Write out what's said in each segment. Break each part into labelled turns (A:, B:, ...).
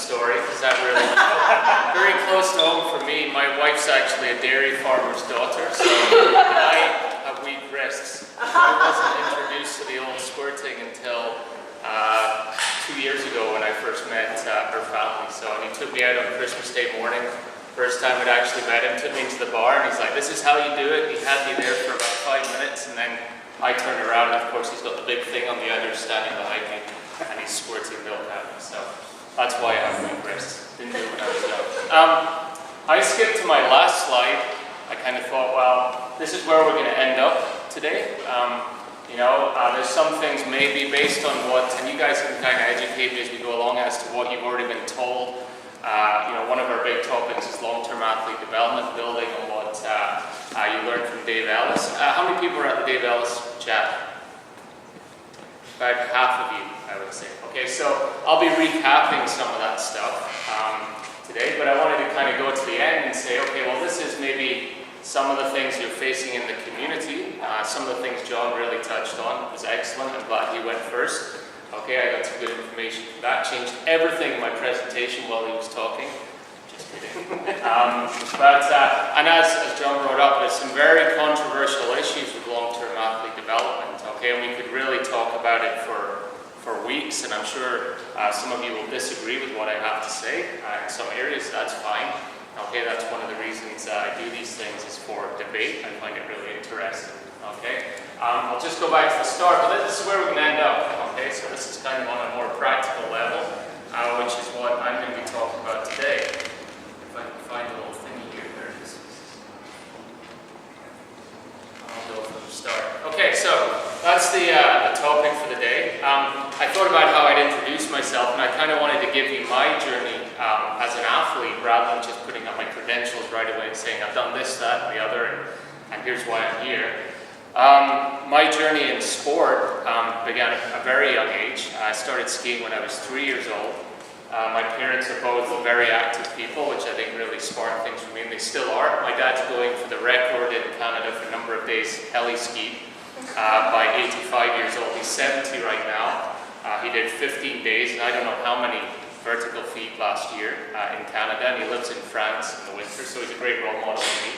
A: story, because that really very close to home for me. My wife's actually a dairy farmer's daughter, so I have weak wrists. I wasn't introduced to the old squirting until 2 years ago when I first met her family. So he took me out on Christmas Day morning. First time I'd actually met him, took me into the bar, and he's like, "This is how you do it." He had me there for about 5 minutes, and then I turned around, and of course he's got the big thing on the other standing behind me, and he's squirting milk at me. So that's why I have weak wrists. Didn't do it when I was young. I skipped to my last slide. I kind of thought, well, this is where we're going to end up today. There's some things maybe based on what, and you guys can kind of educate me as we go along as to what you've already been told. One of our big topics is long-term athlete development, building on what you learned from Dave Ellis. How many people are at the Dave Ellis chat? About half of you, I would say. Okay, so I'll be recapping some of that stuff today, but I wanted to kind of go to the end and say, okay, well, this is maybe some of the things you're facing in the community. Some of the things John really touched on. It was excellent. I'm glad he went first. Okay, I got some good information from that. Changed everything in my presentation while he was talking. Just kidding. And as John brought up, there's some very controversial issues with long-term athlete development. Okay, and we could really talk about it for weeks, and I'm sure some of you will disagree with what I have to say. In some areas, that's fine. Okay, that's one of the reasons I do these things is for debate. I find it really interesting. Okay, I'll just go back to the start, but this is where we're going to end up. Okay, so this is kind of on a more practical level, which is what I'm going to be talking about today. If I can find a little thingy here, there it is. I'll go from the start. Okay, so that's the topic for the day. I thought about how I'd introduce myself, and I kind of wanted to give you my journey as an athlete, rather than just putting up my credentials right away and saying I've done this, that, and the other, and here's why I'm here. My journey in sport began at a very young age. I started skiing when I was 3 years old. My parents are both very active people, which I think really sparked things for me, and they still are. My dad's going for the record in Canada for a number of days heli skied by 85 years old. He's 70 right now. He did 15 days, and I don't know how many vertical feet last year in Canada, and he lives in France in the winter, so he's a great role model for me.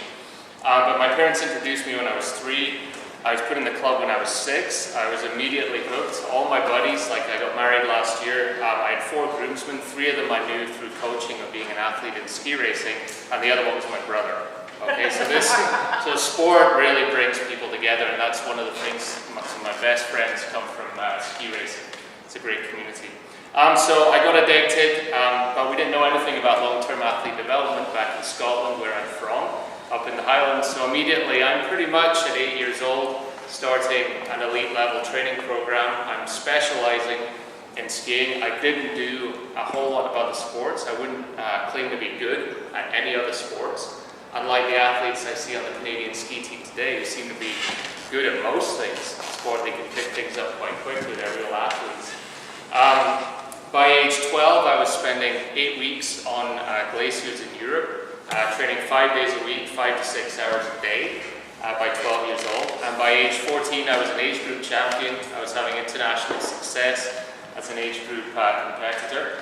A: But my parents introduced me when I was 3. I was put in the club when I was 6. I was immediately hooked. All my buddies, like I got married last year, I had 4 groomsmen. 3 of them I knew through coaching of being an athlete in ski racing, and the other one was my brother. Okay, so sport really brings people together, and that's one of the things. Some of my best friends come from ski racing. It's a great community. So I got addicted, but we didn't know anything about long-term athlete development back in Scotland, where I'm from, up in the Highlands. So immediately, I'm pretty much at 8 years old, starting an elite level training program. I'm specializing in skiing. I didn't do a whole lot of other sports. I wouldn't claim to be good at any other sports. Unlike the athletes I see on the Canadian ski team today, who seem to be good at most things. Sport, they can pick things up quite quickly. They're real athletes. By age 12, I was spending 8 weeks on glaciers in Europe, training 5 days a week, 5 to 6 hours a day, by 12 years old. And by age 14, I was an age group champion. I was having international success as an age group competitor.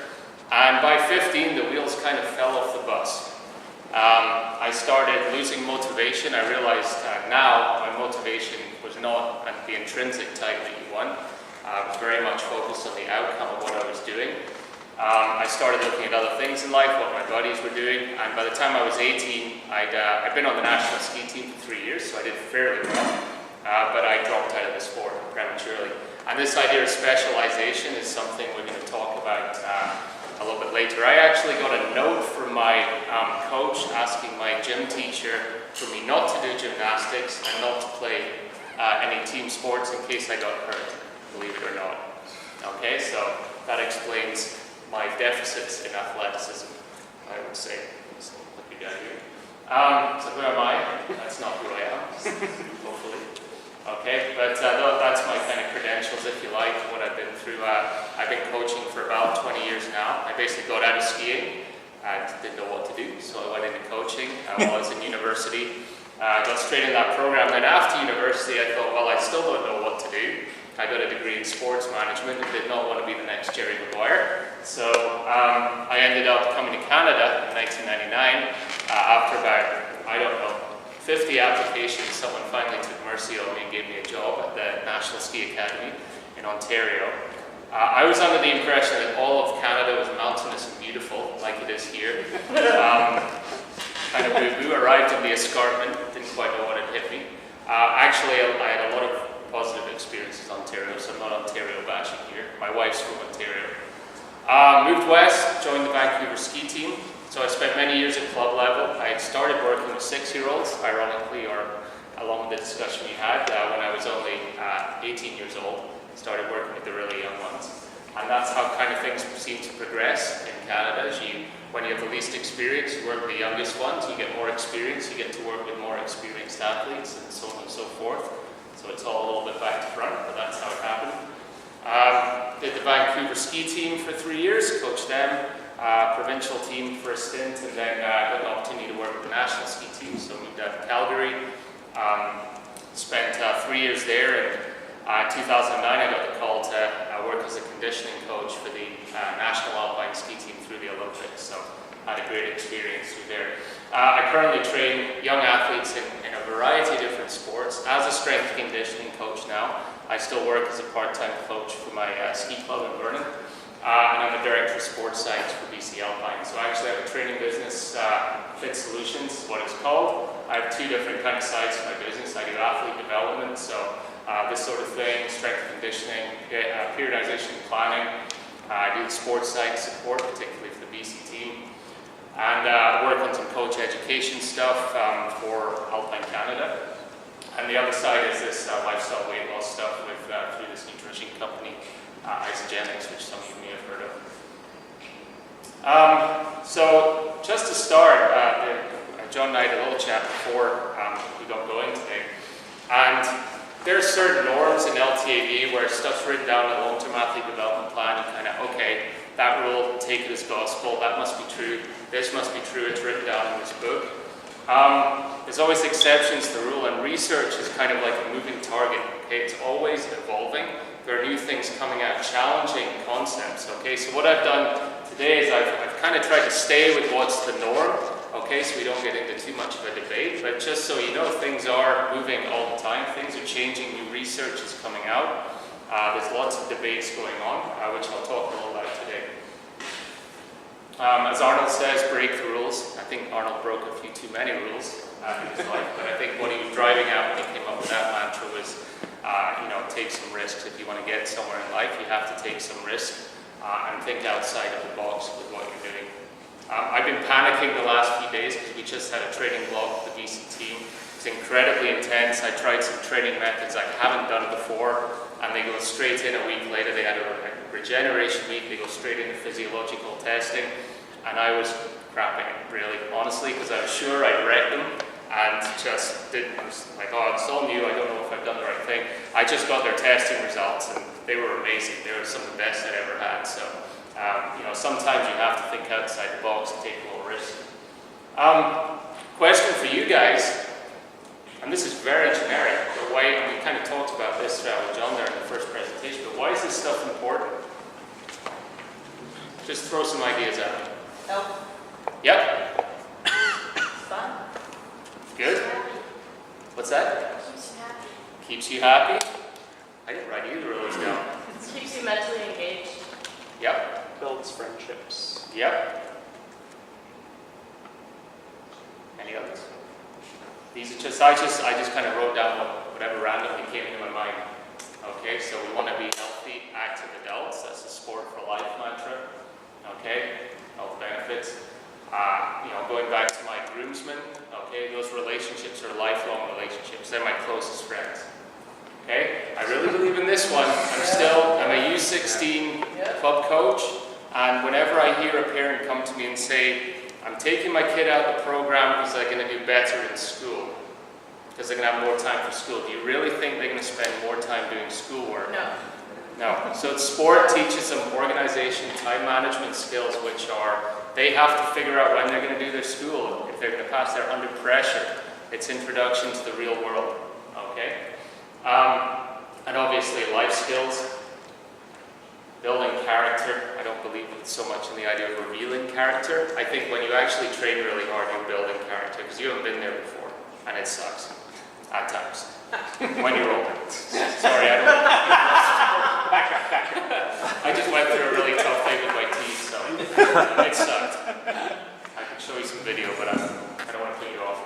A: And by 15, the wheels kind of fell off the bus. I started losing motivation. I realized now my motivation was not the intrinsic type that you want. I was very much focused on the outcome of what I was doing. I started looking at other things in life, what my buddies were doing, and by the time I was 18, I'd been on the national ski team for 3 years, so I did fairly well, but I dropped out of the sport prematurely. And this idea of specialization is something we're going to talk about a little bit later. I actually got a note from my coach asking my gym teacher for me not to do gymnastics and not to play any team sports in case I got hurt, believe it or not. Okay, so that explains my deficits in athleticism, I would say. So, look at that here. So who am I? That's not who I am, hopefully. Okay, but that's my kind of credentials, if you like, what I've been through. I've been coaching for about 20 years now. I basically got out of skiing and didn't know what to do, so I went into coaching. I was in university, got straight in that program. Then after university, I thought, well, I still don't know what to do. I got a degree in sports management and did not want to be the next Jerry Maguire. So I ended mercy on me and gave me a job at the National Ski Academy in Ontario. I was under the impression that all of Canada was mountainous and beautiful, like it is here. Kind of boo-boo, arrived in the escarpment, didn't quite know what had hit me. Actually, I had a lot of positive experiences in Ontario, so I'm not Ontario bashing here. My wife's from Ontario. Moved west, joined the Vancouver ski team. So I spent many years at club level. I had started working with 6-year-olds, ironically, or along the discussion we had, when I was only 18 years old. Started working with the really young ones. And that's how kind of things seem to progress in Canada. When you have the least experience, you work with the youngest ones, you get more experience, you get to work with more experienced athletes, and so on and so forth. So it's all a little bit back to front, but that's how it happened. Did the Vancouver ski team for 3 years, coached them, provincial team for a stint, and then got an opportunity to work with the national ski team, so moved out to Calgary. Spent 3 years there, and in 2009 I got the call to work as a conditioning coach for the National Alpine Ski Team through the Olympics, so had a great experience through there. I currently train young athletes in a variety of different sports. As a strength conditioning coach now, I still work as a part-time coach for my ski club in Vernon, and I'm a director of sports science for BC Alpine. So I actually have a training business, Fit Solutions is what it's called. I have 2 different kind of sides to my business. I do athlete development, so this sort of thing, strength conditioning, periodization planning. I do the sports side support, particularly for the BC team. And work on some coach education stuff for Alpine Canada. And the other side is this lifestyle weight loss stuff with through this nutrition company, Isogenics, which some of you may have heard of. So just to start, John and I had a little chat before we got going today. And there are certain norms in LTAD where stuff's written down in a long-term athlete development plan. You kind of, okay, that rule, take it as gospel, that must be true, this must be true, it's written down in this book. There's always exceptions to the rule, and research is kind of like a moving target, okay? It's always evolving. There are new things coming out, challenging concepts, okay? So what I've done today is I've kind of tried to stay with what's the norm, okay, so we don't get into too much of a debate, but just so you know, things are moving all the time, things are changing, new research is coming out. There's lots of debates going on, which I'll talk a little about today. As Arnold says, break the rules. I think Arnold broke a few too many rules in his life, but I think what he was driving at when he came up with that mantra was, take some risks. If you want to get somewhere in life, you have to take some risks and think outside of the box with what you're doing. I've been panicking the last few days because we just had a training block with the BC team. It's incredibly intense. I tried some training methods I haven't done before, and they go straight in a week later. They had a regeneration week, they go straight into physiological testing, and I was crapping it, really, honestly, because I was sure I'd read them, and just didn't. I was like, oh, it's all new, I don't know if I've done the right thing. I just got their testing results, and they were amazing. They were some of the best I'd ever had, so sometimes you have to think outside the box and take a little risk. Question for you guys, and this is very generic, but why, and we kind of talked about this with John there in the first presentation, but why is this stuff important? Just throw some ideas out.
B: Health.
A: Yep.
B: It's fun.
A: Good. What's that?
B: Keeps you happy.
A: Keeps you happy? I didn't write either of those down.
B: It keeps you mentally engaged.
A: Yep.
C: Builds friendships.
A: Yep. Any others? These are just, I just kind of wrote down whatever randomly came into my mind. Okay, so we want to be healthy, active adults. That's the sport for life mantra. Okay, health benefits. Going back to my groomsmen. Okay, those relationships are lifelong relationships. They're my closest friends. Okay, I really believe in this one. I'm a U16 club coach, and whenever I hear a parent come to me and say, I'm taking my kid out of the program because they're going to do better in school, because they're going to have more time for school, do you really think they're going to spend more time doing schoolwork?
B: No.
A: No. So sport teaches them organization, time management skills, which are, they have to figure out when they're going to do their school, if they're going to pass, they're under pressure. It's introduction to the real world. Okay? And obviously life skills, building character. I don't believe so much in the idea of revealing character. I think when you actually train really hard, you're building character, because you haven't been there before, and it sucks. at times, when you're open. Sorry, I don't
C: Backtrack.
A: I just went through a really tough thing with my teeth, so it sucked. I can show you some video, but I don't want to put you off.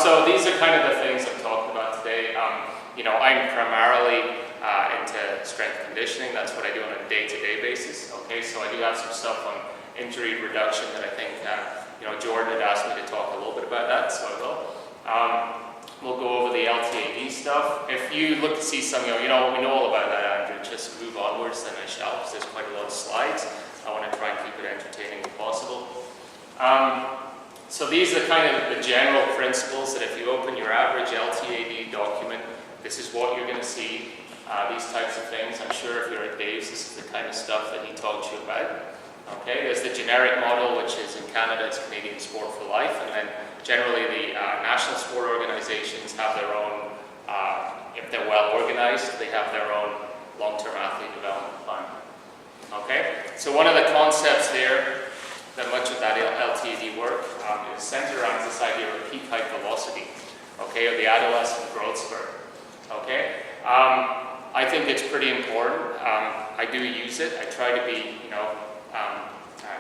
A: So these are kind of the things I'm talking about today. I'm primarily into strength conditioning. That's what I do on a day-to-day basis. Okay, so I do have some stuff on injury reduction that I think, Jordan had asked me to talk a little bit about that, so I will. We'll go over the LTAD stuff. If you look to see some, we know all about that, Andrew. Just move onwards, then I shall, because there's quite a lot of slides. I want to try and keep it entertaining as possible. So these are kind of the general principles that if you open your average LTAD document, this is what you're going to see. These types of things. I'm sure if you're at Dave's, this is the kind of stuff that he talked to you about. Okay, there's the generic model, which is in Canada, it's Canadian Sport for Life, and then generally the national sport organizations have their own, if they're well organized, they have their own long-term athlete development plan. Okay, so one of the concepts there that much of that LTAD work is centered around this idea of peak height velocity, okay, or the adolescent growth spurt. Okay, I think it's pretty important. I do use it. I try to be,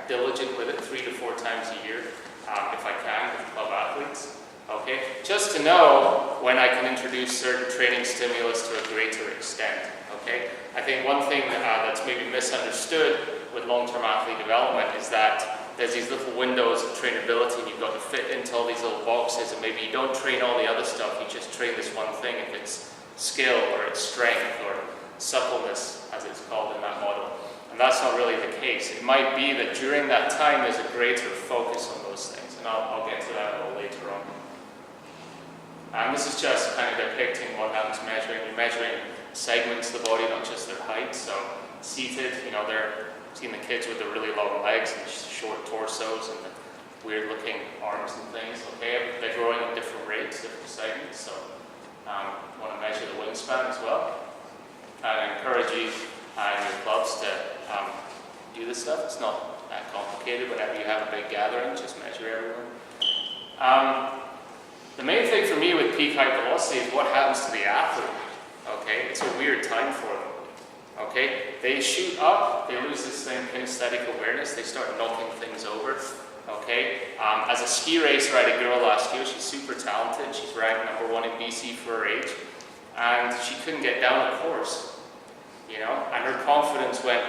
A: diligent with it 3 to 4 times a year, if I can, with club athletes. Okay, just to know when I can introduce certain training stimulus to a greater extent. Okay, I think one thing that's maybe misunderstood with long-term athlete development is that there's these little windows of trainability, and you've got to fit into all these little boxes, and maybe you don't train all the other stuff. You just train this one thing, if it's skill or it's strength or suppleness, as it's called in that model. And that's not really the case. It might be that during that time there's a greater focus on those things, and I'll get to that a little later on. And this is just kind of depicting what happens measuring. You're measuring segments of the body, not just their height. So seated, they're seeing the kids with the really long legs and short torsos and the weird looking arms and things. Okay, they're growing at different rates, different segments. So want to measure the wingspan as well. I encourage you in your clubs to do this stuff. It's not that complicated. Whenever you have a big gathering, just measure everyone. The main thing for me with peak height velocity is what happens to the athlete. Okay, it's a weird time for them. Okay, they shoot up, they lose this thing, kinesthetic awareness, they start knocking things over. Okay, as a ski racer, I had a girl last year. She's super talented. She's ranked #1 in BC for her age, and she couldn't get down the course. And her confidence went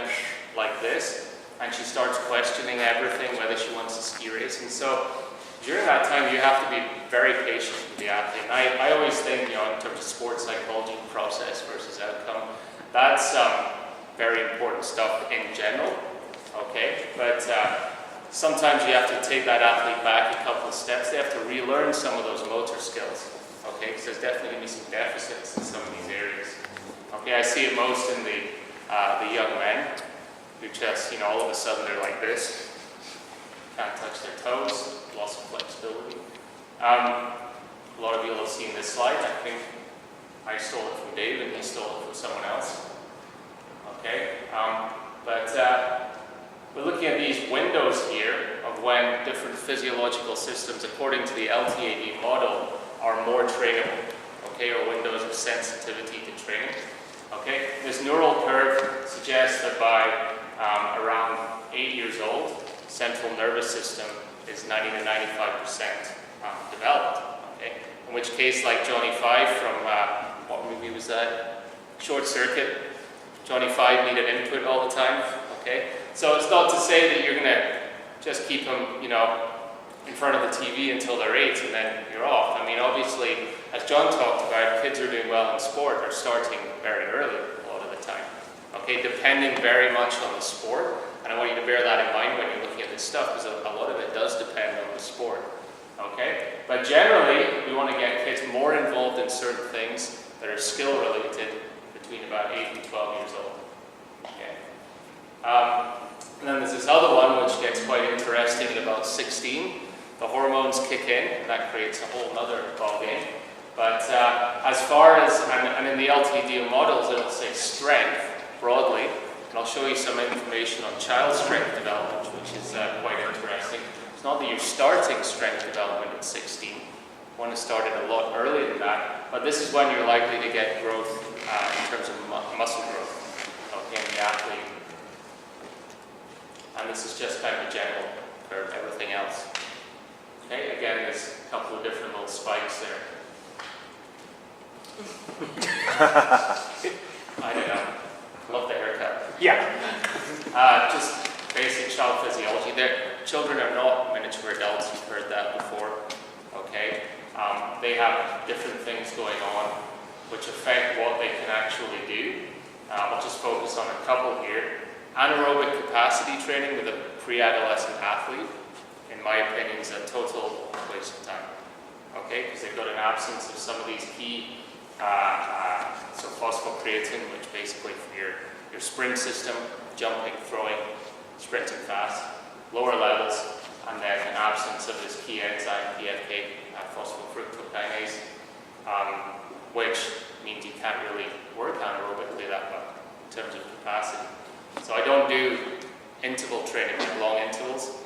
A: like this, and she starts questioning everything, whether she wants to ski race. And so during that time, you have to be very patient with the athlete. And I always think, in terms of sports psychology, process versus outcome, that's very important stuff in general. Okay, but sometimes you have to take that athlete back a couple of steps. They have to relearn some of those motor skills. Okay, because there's definitely going to be some deficits in some of these areas. Okay, I see it most in the young men who just, all of a sudden they're like this, can't touch their toes, loss of flexibility. A lot of you will have seen this slide. I think I stole it from Dave and he stole it from someone else. Okay, but we're looking at these windows here of when different physiological systems, according to the LTAD model, are more trainable. Okay, or windows of sensitivity to training. Okay, this neural curve suggests that by around 8 years old, central nervous system is 90 to 95% developed. Okay, in which case, like Johnny Five from what movie was that? Short Circuit. Johnny Five needed input all the time. Okay, so it's not to say that you're going to just keep them, in front of the TV until they're 8 and then you're off. I mean, obviously, as John talked about, kids who are doing well in sport are starting very early a lot of the time. Okay, depending very much on the sport. And I want you to bear that in mind when you're looking at this stuff, because a lot of it does depend on the sport. Okay, but generally, we want to get kids more involved in certain things that are skill related between about 8 and 12 years old. Okay. And then there's this other one which gets quite interesting at about 16. The hormones kick in, and that creates a whole other ballgame. But as far as, and in the LTD models, it'll say strength broadly, and I'll show you some information on child strength development, which is quite interesting. It's not that you're starting strength development at 16. You want to start it a lot earlier than that, but this is when you're likely to get growth in terms of muscle growth, okay, in the athlete. And this is just kind of a general for everything else. Okay, again, there's a couple of different little spikes there. I don't know. Love the haircut.
C: Yeah.
A: Just basic child physiology. Children are not miniature adults. You've heard that before. Okay. They have different things going on which affect what they can actually do. I'll just focus on a couple here. Anaerobic capacity training with a pre-adolescent athlete, in my opinion, is a total waste of time. Okay, because they've got an absence of some of these key, so phosphocreatine, which basically for your sprint system, jumping, throwing, sprinting fast, lower levels, and then an absence of this key enzyme, PFK, phosphofructokinase, which means you can't really work anaerobically that well in terms of capacity. So I don't do interval training, like long intervals,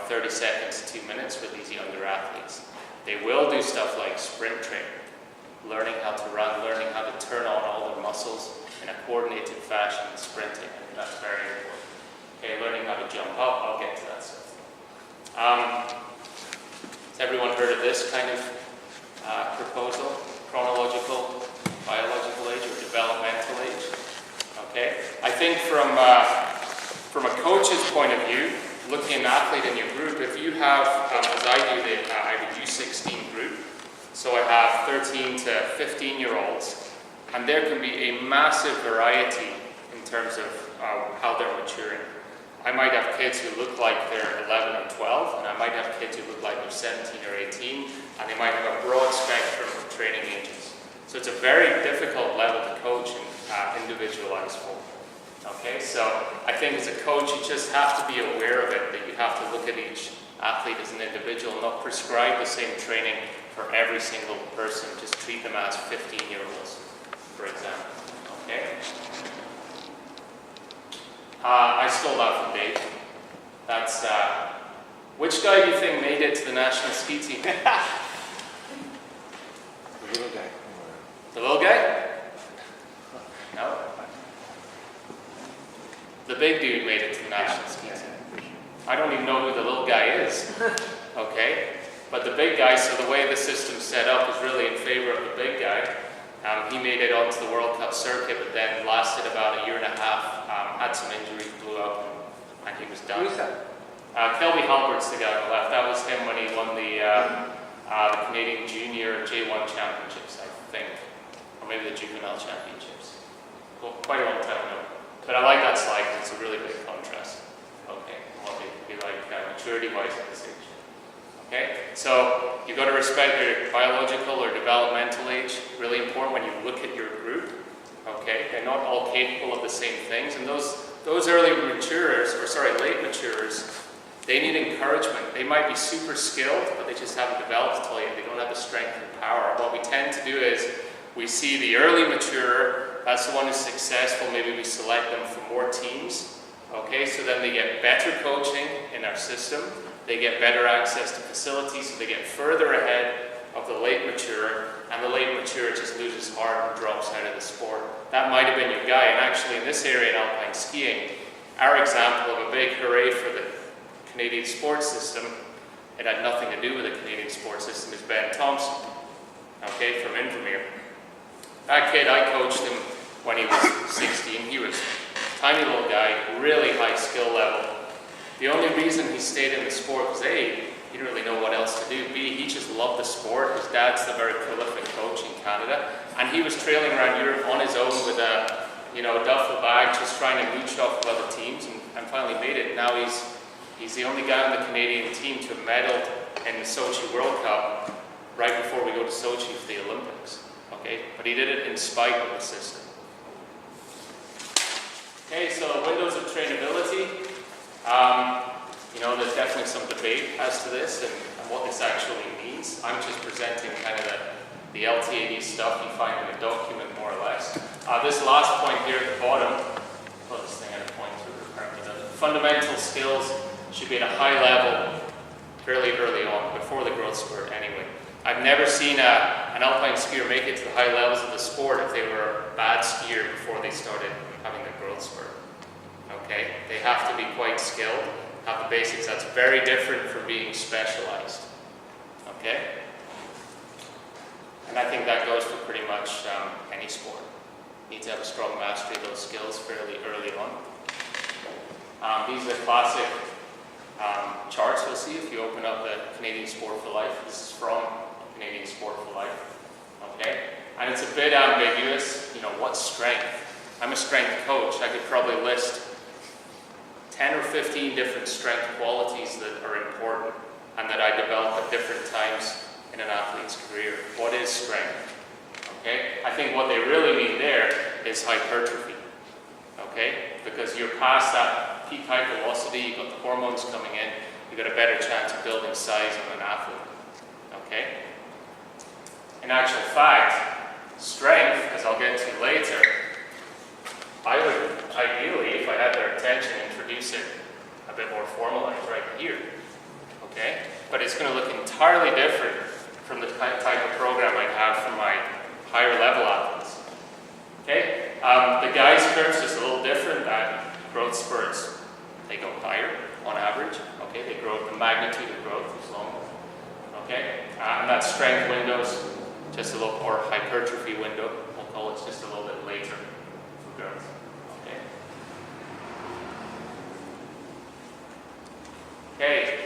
A: 30 seconds to 2 minutes with these younger athletes. They will do stuff like sprint training, learning how to run, learning how to turn on all their muscles in a coordinated fashion, sprinting, and that's very important. Okay, learning how to jump up, I'll get to that stuff. Has everyone heard of this kind of proposal? Chronological, biological age, or developmental age? Okay, I think from a coach's point of view, looking at an athlete in your group, if you have, as I do, I have a U16 group, so I have 13 to 15-year-olds, and there can be a massive variety in terms of how they're maturing. I might have kids who look like they're 11 or 12, and I might have kids who look like they're 17 or 18, and they might have a broad spectrum of training ages. So it's a very difficult level to coach and individualize for. Okay, so I think as a coach, you just have to be aware of it, that you have to look at each athlete as an individual, not prescribe the same training for every single person, just treat them as 15-year-olds, for example. Okay? I stole that from Dave. That's, which guy do you think made it to the national ski team?
C: The little guy.
A: The little guy? No. The big dude made it to the national ski team. I don't even know who the little guy is. Okay? But the big guy, so the way the system's set up is really in favor of the big guy. He made it onto the World Cup circuit, but then lasted about a year and a half, had some injuries, blew up, and he was done.
C: Who's that?
A: Kelby Halbert's the guy on the left. That was him when he won the Canadian Junior J1 Championships, I think. Or maybe the Juvenile Championships. Well, quite a long time ago. But I like that slide because it's a really big contrast. Okay, and what they can be like maturity-wise at this age. Okay, so you've got to respect your biological or developmental age. Really important when you look at your group. Okay, they're not all capable of the same things, and those late maturers, they need encouragement. They might be super skilled, but they just haven't developed until yet. They don't have the strength and power. What we tend to do is we see the early maturer, that's the one who's successful. Maybe we select them for more teams. Okay, so then they get better coaching in our system. They get better access to facilities, so they get further ahead of the late maturer, and the late maturer just loses heart and drops out of the sport. That might have been your guy, and actually in this area in alpine skiing, our example of a big hooray for the Canadian sports system, it had nothing to do with the Canadian sports system, is Ben Thompson, okay, from Invermere. That kid, I coached him when he was 16. He was a tiny little guy, really high skill level. The only reason he stayed in the sport was A, he didn't really know what else to do. B, he just loved the sport. His dad's a very prolific coach in Canada, and he was trailing around Europe on his own with a duffel bag, just trying to mooch off of other teams, and finally made it. Now he's the only guy on the Canadian team to have medaled in the Sochi World Cup right before we go to Sochi for the Olympics. Okay, but he did it in spite of the system. Okay, so windows of trainability. There's definitely some debate as to this and what this actually means. I'm just presenting kind of the LTAD stuff you find in the document, more or less. This last point here at the bottom, this thing had a point through it, apparently doesn't. Fundamental skills should be at a high level fairly early on, before the growth spurt anyway. I've never seen an alpine skier make it to the high levels of the sport if they were a bad skier before they started having their growth spurt. Okay, they have to be quite skilled, have the basics. That's very different from being specialized. Okay, and I think that goes for pretty much any sport. You need to have a strong mastery of those skills fairly early on. These are the classic charts you'll see if you open up the Canadian Sport for Life. This is from Canadian Sport for Life. Okay, and it's a bit ambiguous. You know, what's strength? I'm a strength coach. I could probably list 10 or 15 different strength qualities that are important and that I develop at different times in an athlete's career. What is strength? Okay, I think what they really mean there is hypertrophy. Okay, because you're past that peak height velocity, you've got the hormones coming in, you've got a better chance of building size on an athlete. Okay? In actual fact, strength, as I'll get to later, I would ideally, if I had their attention, introduce it a bit more formalized right here. Okay? But it's going to look entirely different from the type of program I'd have for my higher level athletes. Okay? The guys' curve's just a little different. That growth spurts, they go higher on average. Okay? They grow, the magnitude of growth is longer. Okay? And that strength window's just a little more hypertrophy window. We'll call it just a little bit later for girls. Okay? Okay.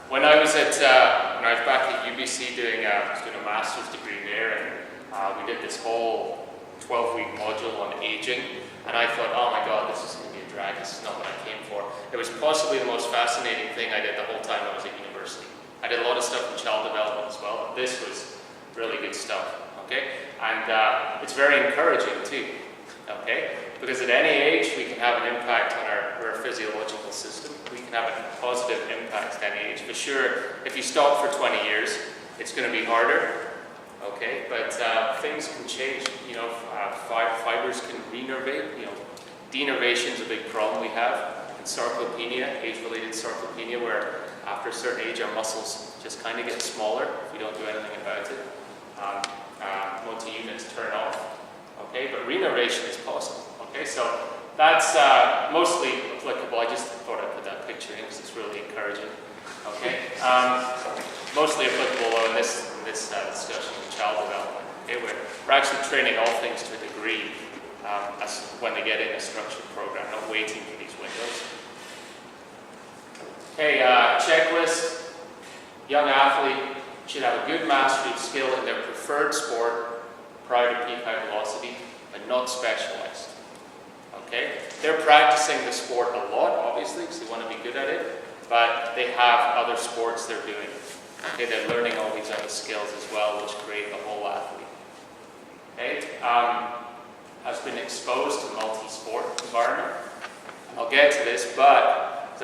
A: When I was back at UBC doing a master's degree there, and we did this whole 12-week module on aging, and I thought, oh my God, this is going to be a drag. This is not what I came for. It was possibly the most fascinating thing I did the whole time I was at university. I did a lot of stuff in child development as well, and this was really good stuff. Okay, and it's very encouraging too. Okay, because at any age we can have an impact on our physiological system. We can have a positive impact at any age. For sure, if you stop for 20 years, it's going to be harder. Okay, but things can change. You know, fibers can renervate. You know, denervation is a big problem we have. And sarcopenia, age-related sarcopenia, where after a certain age our muscles just kind of get smaller if we don't do anything about it. Multi-units turn off. Okay, but renervation is possible. Okay, so that's mostly applicable. I just thought I'd put that picture in because it's really encouraging. Okay, mostly applicable in this discussion of child development. Okay, we're actually training all things to a degree as when they get in a structured program, not waiting for these windows. Okay, checklist. Young athlete should have a good mastery of skill in their preferred sport prior to peak high velocity, but not specialized. Okay, they're practicing the sport a lot, obviously, because they want to be good at it, but they have other sports they're doing. Okay, they're learning all these other skills as well, which create the whole athlete. Okay, has been exposed to multi-sport environment. I'll get to this, but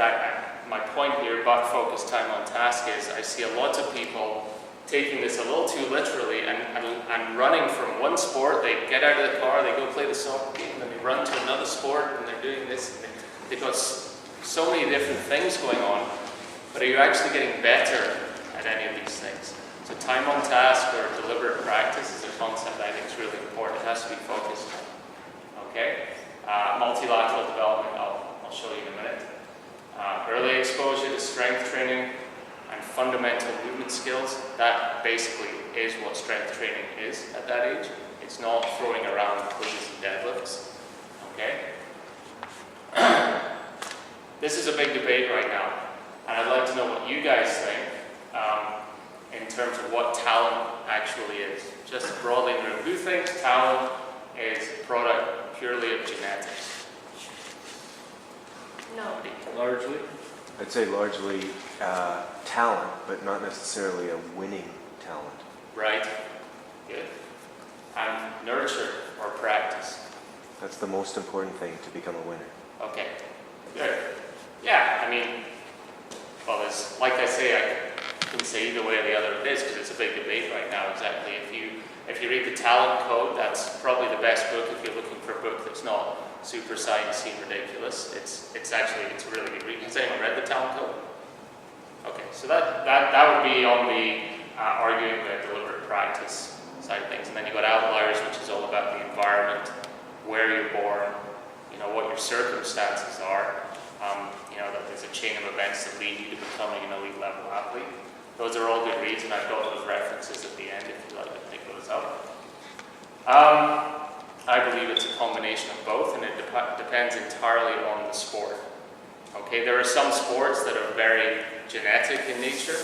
A: my point here, but focus time on task, is I see a lot of people taking this a little too literally and running from one sport. They get out of the car, they go play the soccer game, then they run to another sport, and they're doing this. And they've got so many different things going on, but are you actually getting better at any of these things? So time on task or deliberate practice is a concept I think is really important. It has to be focused on. Okay? Multilateral development, I'll show you in a minute. Early exposure to strength training and fundamental movement skills, that basically is what strength training is at that age. It's not throwing around cleans and deadlifts. Okay? This is a big debate right now, and I'd like to know what you guys think in terms of what talent actually is. Just broadly in the room, who thinks talent is a product purely of genetics?
B: Nobody.
C: Largely?
D: I'd say largely talent, but not necessarily a winning talent.
A: Right. Good. And nurture or practice.
D: That's the most important thing to become a winner.
A: Okay. Good. Yeah, I mean, well, there's, like I say, I can say either way or the other it is, because it's a big debate right now, exactly. If you read the Talent Code, that's probably the best book if you're looking for a book that's not super sciencey and ridiculous. It's a really good read. Has anyone read the Talent Code? Okay, so that would be on the arguing the deliberate practice side of things. And then you've got outliers, which is all about the environment, where you're born, what your circumstances are. That there's a chain of events that lead you to becoming an elite level athlete. Those are all good reads, and I've got those references at the end if you'd like to pick those up. I believe it's a combination of both, and it depends entirely on the sport. Okay, there are some sports that are very genetic in nature.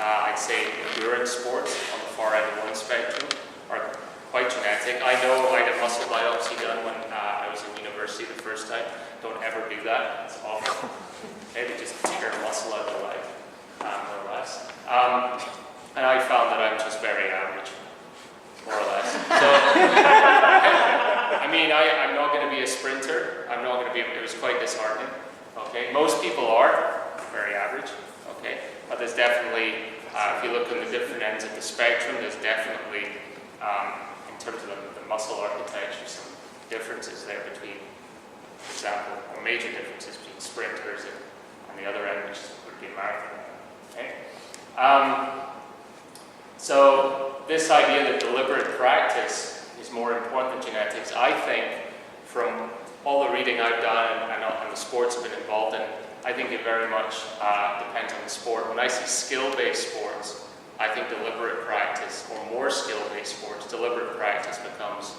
A: I'd say endurance sports on the far end of one spectrum are quite genetic. I know I had a muscle biopsy done when I was in university the first time. Don't ever do that. It's awful. Okay, they just tear a muscle out of the leg, more or less. And I found that I'm just very average, more or less. So, I'm not going to be a sprinter. I'm not going to be. It was quite disheartening. Okay, most people are very average. Okay, but there's definitely, if you look on the different ends of the spectrum, there's definitely, in terms of the muscle architecture, some differences there between, for example, or major differences between sprinters and the other end, which would be a marathon. Okay? So this idea that deliberate practice is more important than genetics, I think, from all the reading I've done and the sports I've been involved in, I think it very much depends on the sport. When I see skill-based sports, I think deliberate practice, or more skill-based sports, deliberate practice becomes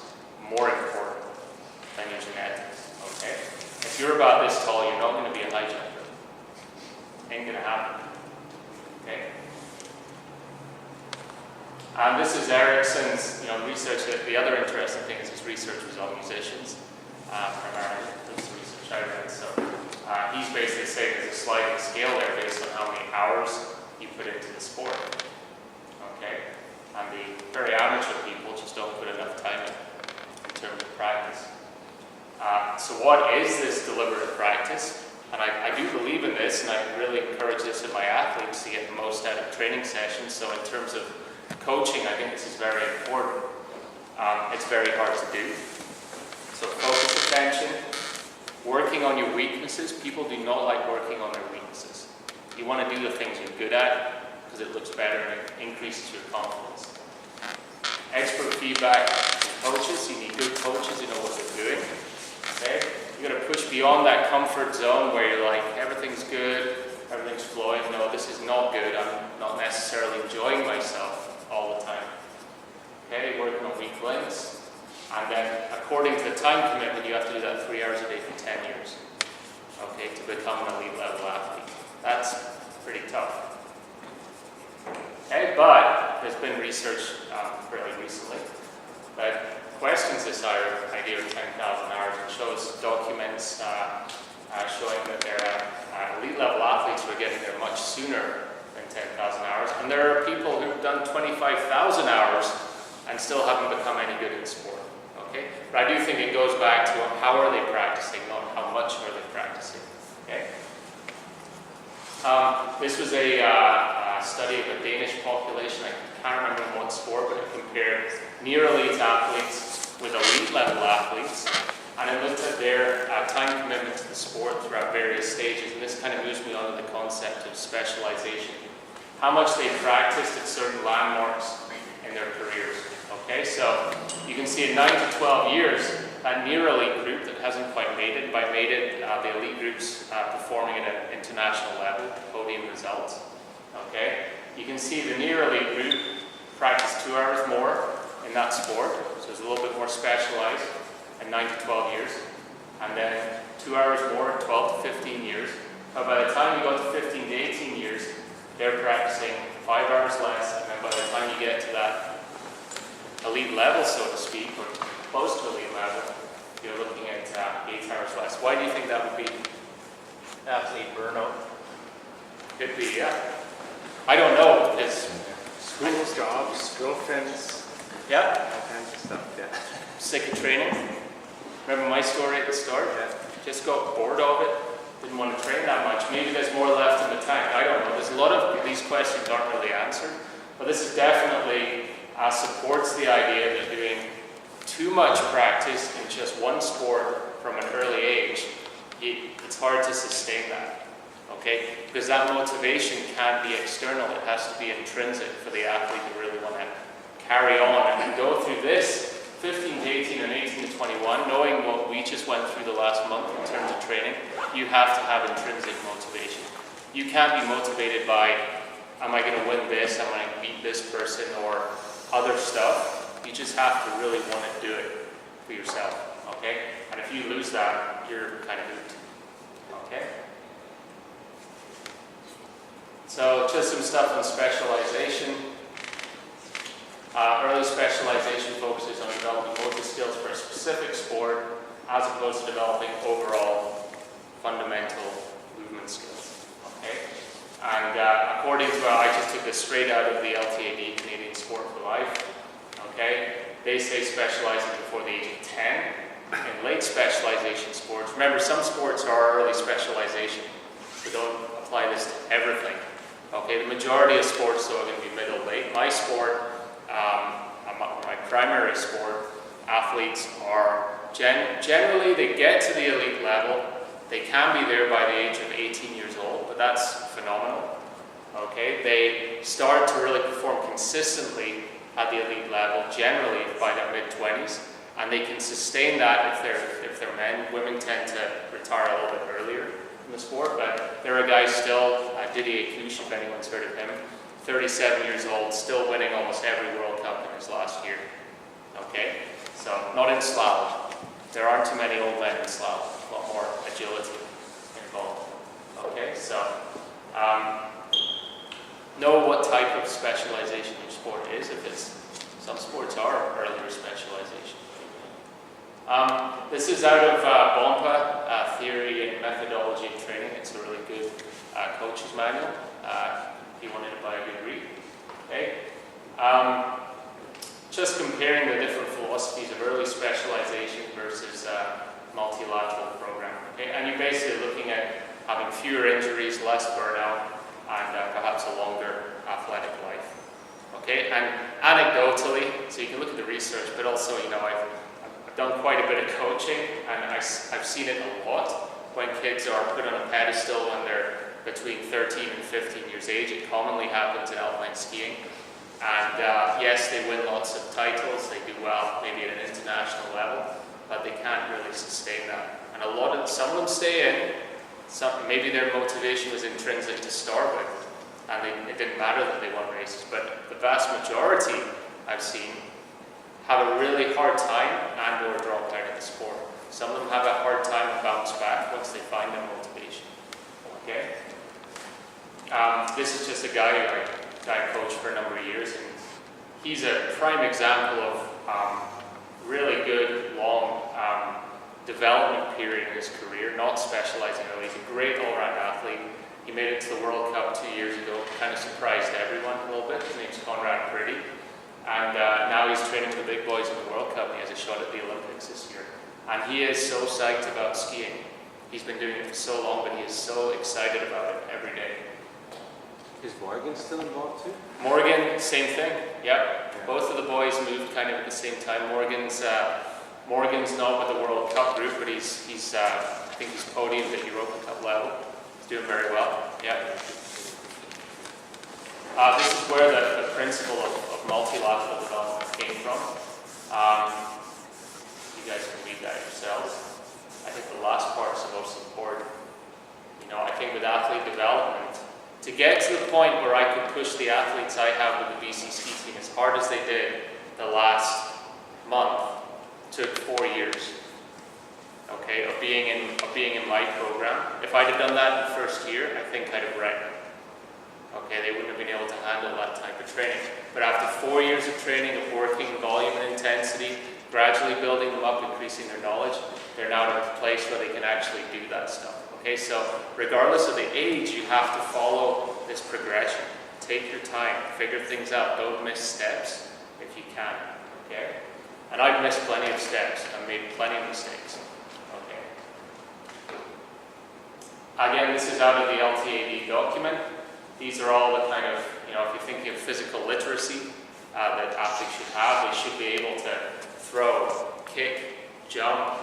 A: more important than your genetics. Okay? If you're about this tall, you're not going to be a high jumper. Ain't going to happen. Okay? And this is Erickson's, research. The other interesting thing is his research was on musicians, primarily. There's some research I read. So he's basically saying there's a sliding scale there based on how many hours you put into the sport. Okay? And the very amateur people just don't put enough time in terms of practice. So what is this deliberate practice? And I do believe in this, and I really encourage this in my athletes to get the most out of training sessions. So in terms of coaching, I think this is very important. It's very hard to do. So focus attention, working on your weaknesses. People do not like working on their weaknesses. You want to do the things you're good at because it looks better and it increases your confidence. Expert feedback from coaches. You need good coaches who know what they're doing. Okay? You got to push beyond that comfort zone where you're like, everything's good, everything's flowing. No, this is not good. I'm not necessarily enjoying myself all the time. Okay, working on weak links. And then, according to the time commitment, you have to do that 3 hours a day for 10 years. Okay, to become an elite level athlete. That's pretty tough. Okay, but there's been research fairly recently that questions this idea of 10,000 hours and documents showing that there are elite level athletes who are getting there much sooner than 10,000 hours. And there are people who've done 25,000 hours and still haven't become any good in sport. Okay? But I do think it goes back to how are they practicing, not how much are they practicing. Okay? This was a study of a Danish population. I can't remember in what sport, but it compared near elite athletes with elite level athletes, and it looked at their time commitment to the sport throughout various stages. And this kind of moves me on to the concept of specialization. How much they practiced at certain landmarks in their careers. Okay, so you can see in 9 to 12 years, that near elite group that hasn't quite made it, by made it, the elite groups performing at an international level, podium results. Okay, you can see the near elite group practice 2 hours more in that sport, so it's a little bit more specialized in 9 to 12 years, and then 2 hours more in 12 to 15 years. But by the time you go to 15 to 18 years, they're practicing 5 hours less, and then by the time you get to that elite level, so to speak, or close to elite level, you're looking at 8 hours less. Why do you think that would be?
C: Athlete burnout.
A: Could be, yeah. I don't know, because
D: School jobs, girlfriends,
A: yeah,
D: all kinds of stuff, yeah.
A: sick of training. Remember my story at the start?
D: Yeah.
A: Just got bored of it, didn't want to train that much. Maybe there's more left in the tank, I don't know. There's a lot of these questions aren't really answered, but this is definitely supports the idea that doing too much practice in just one sport from an early age, it's hard to sustain that. okay? Because that motivation can't be external, it has to be intrinsic for the athlete to really want to carry on and go through this 15 to 18 and 18 to 21, knowing what we just went through the last month in terms of training. You have to have intrinsic motivation. You can't be motivated by, am I going to win this, am I going to beat this person, or other stuff. You just have to really want to do it for yourself, okay? And if you lose that, you're kind of hooped, okay? So just some stuff on specialization. Early specialization focuses on developing motor skills for a specific sport as opposed to developing overall fundamental movement skills, okay? And according to, I just took this straight out of the LTAD, Canadian Sport for Life, okay? They say specializing before the age of 10 in late specialization sports. Remember, some sports are early specialization, so don't apply this to everything, okay? The majority of sports, though, are going to be middle late. My sport, my primary sport, athletes are generally, they get to the elite level. They can be there by the age of 18 years old, but that's phenomenal, okay? They start to really perform consistently at the elite level, generally by their mid-20s, and they can sustain that if they're men. Women tend to retire a little bit earlier in the sport, but there are guys still, Didier Couche, if anyone's heard of him, 37 years old, still winning almost every World Cup in his last year, okay? So, not in slalom. There aren't too many old men in slalom. A lot more agility involved. Okay, so know what type of specialization your sport is. If it's, some sports are earlier specialization. This is out of BOMPA, Theory and Methodology of Training. It's a really good coach's manual. If you wanted to buy a good read. Okay. Just comparing the different philosophies of early specialization versus multilateral program. Okay? And you're basically looking at having fewer injuries, less burnout, and perhaps a longer athletic life. Okay? And anecdotally, so you can look at the research, but also, you know, I've done quite a bit of coaching, and I've seen it a lot when kids are put on a pedestal when they're between 13 and 15 years age. It commonly happens in alpine skiing. And yes, they win lots of titles, they do well, maybe at an international level, but they can't really sustain that. And some of them stay in, maybe their motivation was intrinsic to start with, and it didn't matter that they won races, but the vast majority I've seen have a really hard time and or drop out of the sport. Some of them have a hard time to bounce back once they find their motivation. Okay? This is just a guy who I coached for a number of years, and he's a prime example of really good, long development period in his career, not specializing early. He's a great all-round athlete. He made it to the World Cup 2 years ago, kind of surprised everyone a little bit. His name's Conrad Pretty, and now he's training with the big boys in the World Cup. He has a shot at the Olympics this year, and he is so psyched about skiing. He's been doing it for so long, but he is so excited about it every day.
D: Is Morgan still involved too?
A: Morgan, same thing. Yep. Yeah. Both of the boys moved kind of at the same time. Morgan's not with the World Cup group, but he's I think he's podiumed at Europa Cup level. He's doing very well. Yep. This is where the principle of multilateral development came from. You guys can read that yourselves. I think the last part is the most important. You know, I think with athlete development, to get to the point where I could push the athletes I have with the BC ski team as hard as they did the last month took 4 years, okay, of being in my program. If I'd have done that in the first year, I think I'd have wrecked them. Okay, they wouldn't have been able to handle that type of training. But after 4 years of training, of working volume and intensity, gradually building them up, increasing their knowledge, they're now in a place where they can actually do that stuff. Okay, so regardless of the age, you have to follow this progression. Take your time, figure things out. Don't miss steps if you can. Okay, and I've missed plenty of steps. I've made plenty of mistakes. Okay. Again, this is out of the LTAD document. These are all the kind of, you know, if you're thinking of physical literacy that athletes should have, they should be able to throw, kick, jump,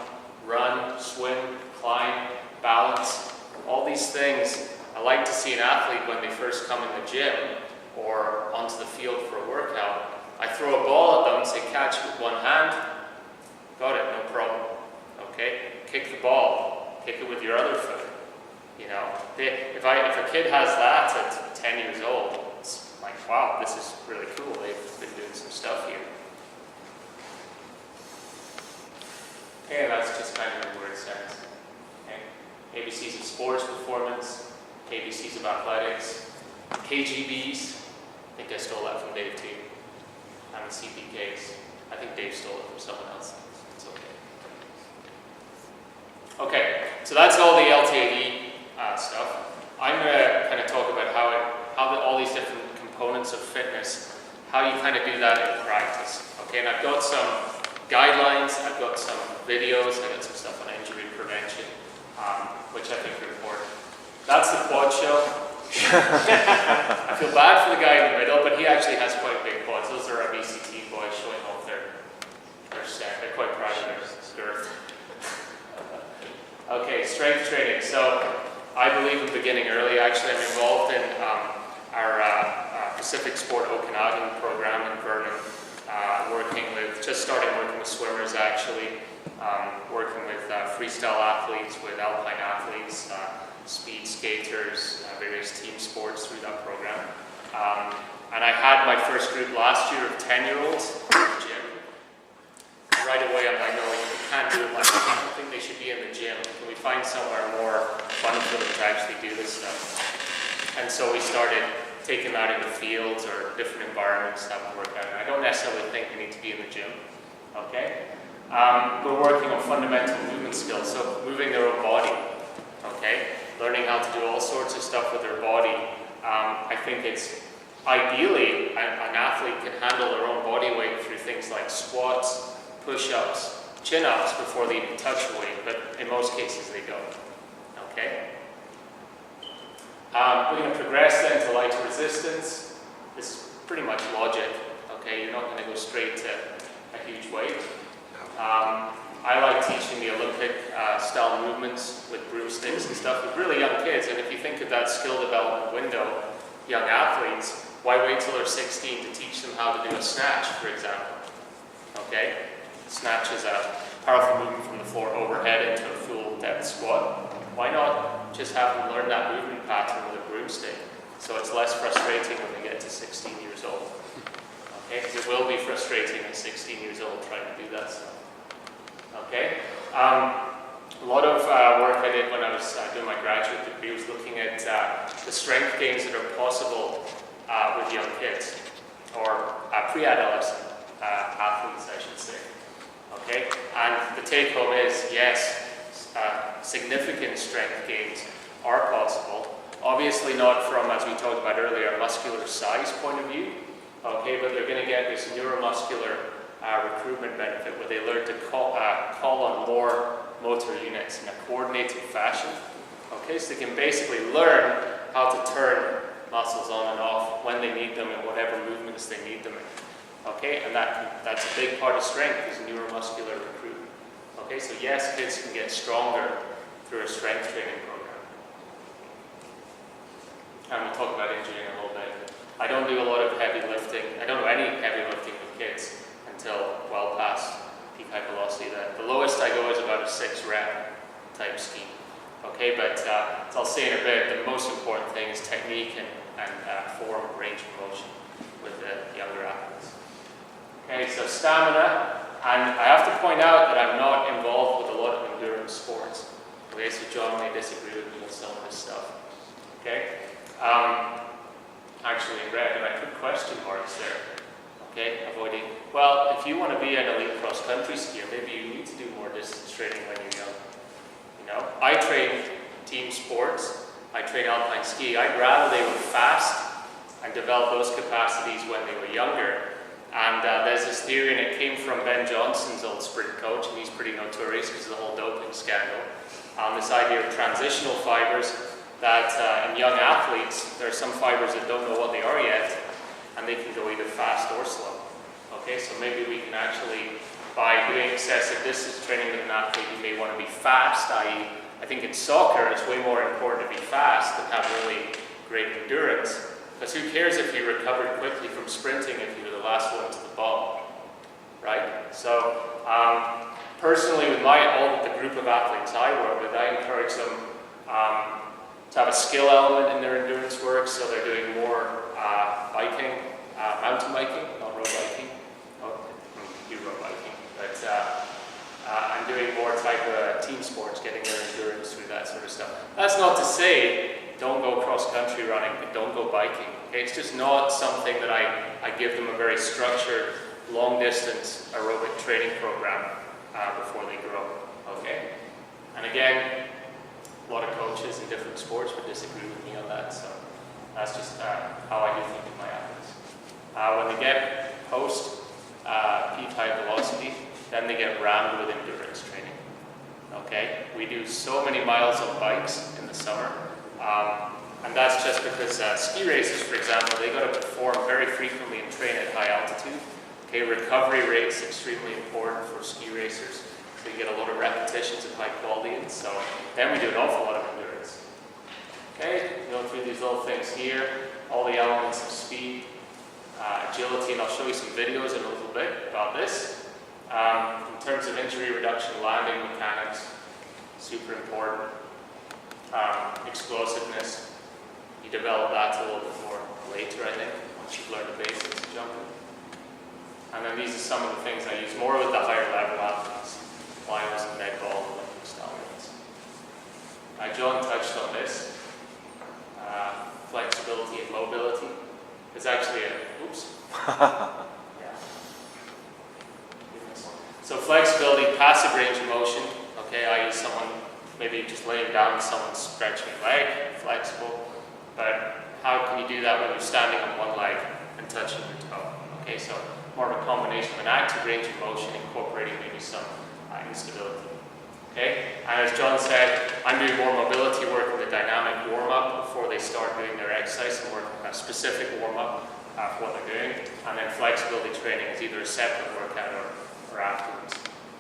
A: run, swim, climb, balance. All these things I like to see an athlete when they first come in the gym or onto the field for a workout. I throw a ball at them, say catch with one hand, got it, no problem. Okay, kick the ball, kick it with your other foot. You know, if a kid has that at 10 years old, it's like, wow, this is really cool. They've been doing some stuff here. Okay, that's just kind of a word sense. Okay. ABCs of sports performance, ABCs of athletics, KGBs. I think I stole that from Dave too. And CPKs. I think Dave stole it from someone else. It's okay. Okay, so that's all the LTAD stuff. I'm going to kind of talk about how all these different components of fitness, how you kind of do that in practice. Okay, and I've got some guidelines, I've got some videos, I've got some stuff on injury prevention, which I think are important. That's the quad show. I feel bad for the guy in the middle, but he actually has quite big quads. Those are our BCT boys showing off their set. They're quite proud of their girth. Okay, strength training. So I believe in beginning early. Actually, I'm involved in our Pacific Sport Okanagan program in Vernon, starting working with swimmers actually, working with freestyle athletes, with alpine athletes, speed skaters, various team sports through that program. And I had my first group last year of 10-year-olds in the gym. Right away I'm like, no, you can't do it like that. I don't think they should be in the gym. Can we find somewhere more fun for them to actually do this stuff? And so we started taking them out in the fields or different environments that would work out. And I don't necessarily think they need to be in the gym, okay? We're working on fundamental movement skills, so moving their own body, okay? Learning how to do all sorts of stuff with their body. I think it's ideally an athlete can handle their own body weight through things like squats, push-ups, chin-ups before they even touch a weight, but in most cases they don't, okay? We're going to progress then to lighter resistance. This is pretty much logic, okay? You're not going to go straight to a huge weight. I like teaching the Olympic style movements with broomsticks and stuff with really young kids, and if you think of that skill development window, young athletes, why wait till they're 16 to teach them how to do a snatch, for example? Okay? Snatch is a powerful movement from the floor overhead into a full depth squat. Why not just have them learn that movement pattern with a broomstick so it's less frustrating when they get to 16 years old? Okay, because it will be frustrating at 16 years old trying to do that stuff. Okay? A lot of work I did when I was doing my graduate degree was looking at the strength gains that are possible with young kids, or pre-adolescent athletes, I should say. Okay? And the take home is, yes, significant strength gains are possible. Obviously not from, as we talked about earlier, a muscular size point of view. Okay, but they're going to get this neuromuscular recruitment benefit where they learn to call on more motor units in a coordinated fashion. Okay, so they can basically learn how to turn muscles on and off when they need them and whatever movements they need them in. Okay, and that's a big part of strength is neuromuscular recruitment. Okay, so yes, kids can get stronger through a strength training program. And we'll talk about injury in a little bit. I don't do a lot of heavy lifting. I don't do any heavy lifting with kids until well past peak height velocity. The lowest I go is about a 6 rep type scheme. Okay, but as I'll say in a bit, the most important thing is technique and form, range of motion with the younger athletes. Okay, so stamina, and I have to point out that I'm not involved with a lot of endurance sports. Okay, so John may disagree with me with some of this stuff. Okay, actually in red, and I put question marks there. Okay, avoiding. Well, if you want to be an elite cross-country skier, maybe you need to do more distance training when you're young. You know, I train team sports. I train alpine ski. I'd rather they were fast and develop those capacities when they were younger. And there's this theory, and it came from Ben Johnson's old sprint coach, and he's pretty notorious because of the whole doping scandal. This idea of transitional fibers, that in young athletes, there are some fibers that don't know what they are yet, and they can go either fast or slow. Okay, so maybe we can actually, by doing excessive distance training with an athlete, you may want to be fast, i.e. I think in soccer it's way more important to be fast and have really great endurance, because who cares if you recovered quickly from sprinting if you were the last one to the ball, right? So personally, with the group of athletes I work with, I encourage them to have a skill element in their endurance work, so they're doing more biking, mountain biking, not road biking. Oh, you road biking, but I'm doing more type of team sports, getting their endurance through that sort of stuff. That's not to say don't go cross-country running, but don't go biking. Okay? It's just not something that I give them a very structured, long-distance aerobic training program before they grow. Okay? And again, a lot of coaches in different sports would disagree with me on that, so that's just how I do think of my athletes. When they get post P-type velocity, then they get rammed with endurance training. Okay? We do so many miles on bikes in the summer, and that's just because ski racers, for example, they got to perform very frequently and train at high altitude. Okay, recovery rate is extremely important for ski racers. So you get a lot of repetitions of high quality, and so then we do an awful lot of endurance. Okay, go through these little things here, all the elements of speed, agility, and I'll show you some videos in a little bit about this. In terms of injury reduction, landing mechanics, super important. Explosiveness, you develop that a little bit more later, I think, once you've learned the basics of jumping. And then these are some of the things I use more with the higher level athletes, finals and med ball, Olympic style ones. John touched on this, flexibility and mobility. It's actually yeah. So flexibility, passive range of motion. Okay, I use someone maybe just laying down, someone stretching a leg, flexible. But how can you do that when you're standing on one leg and touching your toe? Okay, so more of a combination of an active range of motion incorporating maybe some instability. Okay, and as John said, I'm doing more mobility work in the dynamic warm-up before they start doing their exercise, and work a specific warm-up for what they're doing. And then flexibility training is either a separate workout or afterwards.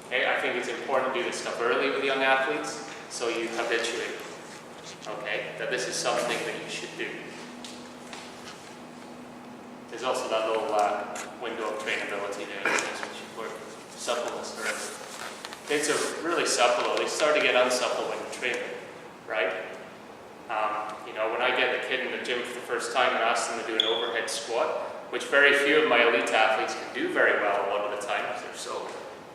A: Okay, I think it's important to do this stuff early with young athletes, so you habituate, okay, that this is something that you should do. There's also that little window of trainability there that says we should work suppleness early. Kids are really supple, they start to get unsupple when you train them, right? You know, when I get the kid in the gym for the first time and ask them to do an overhead squat, which very few of my elite athletes can do very well a lot of the time because they're so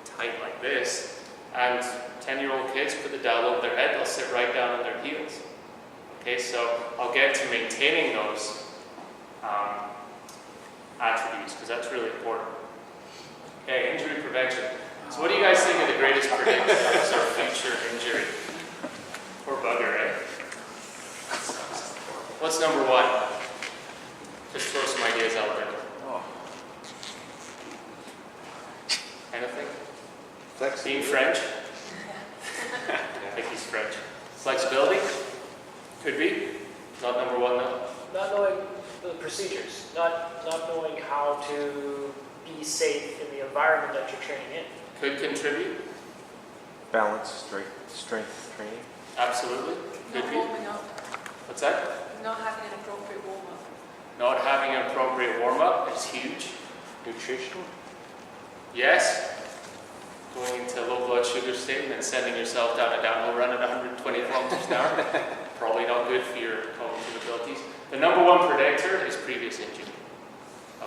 A: tight like this, and 10-year-old kids put the dowel over their head, they'll sit right down on their heels. Okay, so I'll get to maintaining those attributes because that's really important. Okay, injury prevention. So what do you guys think are the greatest predictors of future injury? Poor bugger, eh? What's number one? Just throw some ideas out there. Anything? Being French? I think he's French. Flexibility? Could be. Not number one though.
C: Not knowing the procedures, not knowing how to be safe in the environment that you're training in.
A: Could contribute.
D: Balance, strength training.
A: Absolutely. Could
B: Not
A: be.
B: warming up.
A: What's that?
B: Not having an appropriate warm-up.
A: Not having an appropriate warm-up is huge.
D: Nutrition.
A: Yes. Going into low blood sugar state and then sending yourself down a downhill run at 120 kilometers an hour. Probably not good for your cognitive abilities. The number one predictor is previous injury.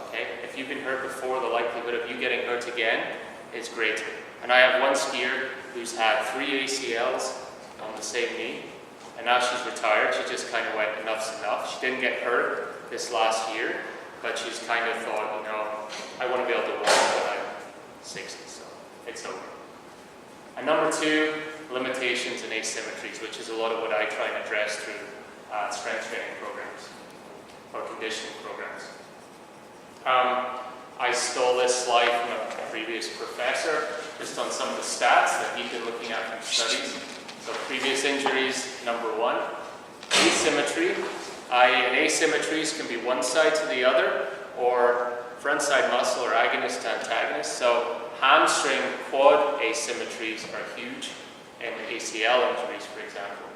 A: Okay? If you've been hurt before, the likelihood of you getting hurt again is greater. And I have one skier who's had 3 ACLs on the same knee, and now she's retired. She just kind of went, enough's enough. She didn't get hurt this last year, but she's kind of thought, you know, I want to be able to walk when I'm 60, so it's over. And number two, limitations and asymmetries, which is a lot of what I try and address through strength training programs or conditioning programs. I stole this slide from a previous professor, just on some of the stats that he'd been looking at from studies. So previous injuries, number one. Asymmetry, and asymmetries can be one side to the other, or front side muscle or agonist to antagonist. So hamstring, quad asymmetries are huge. in ACL injuries, for example.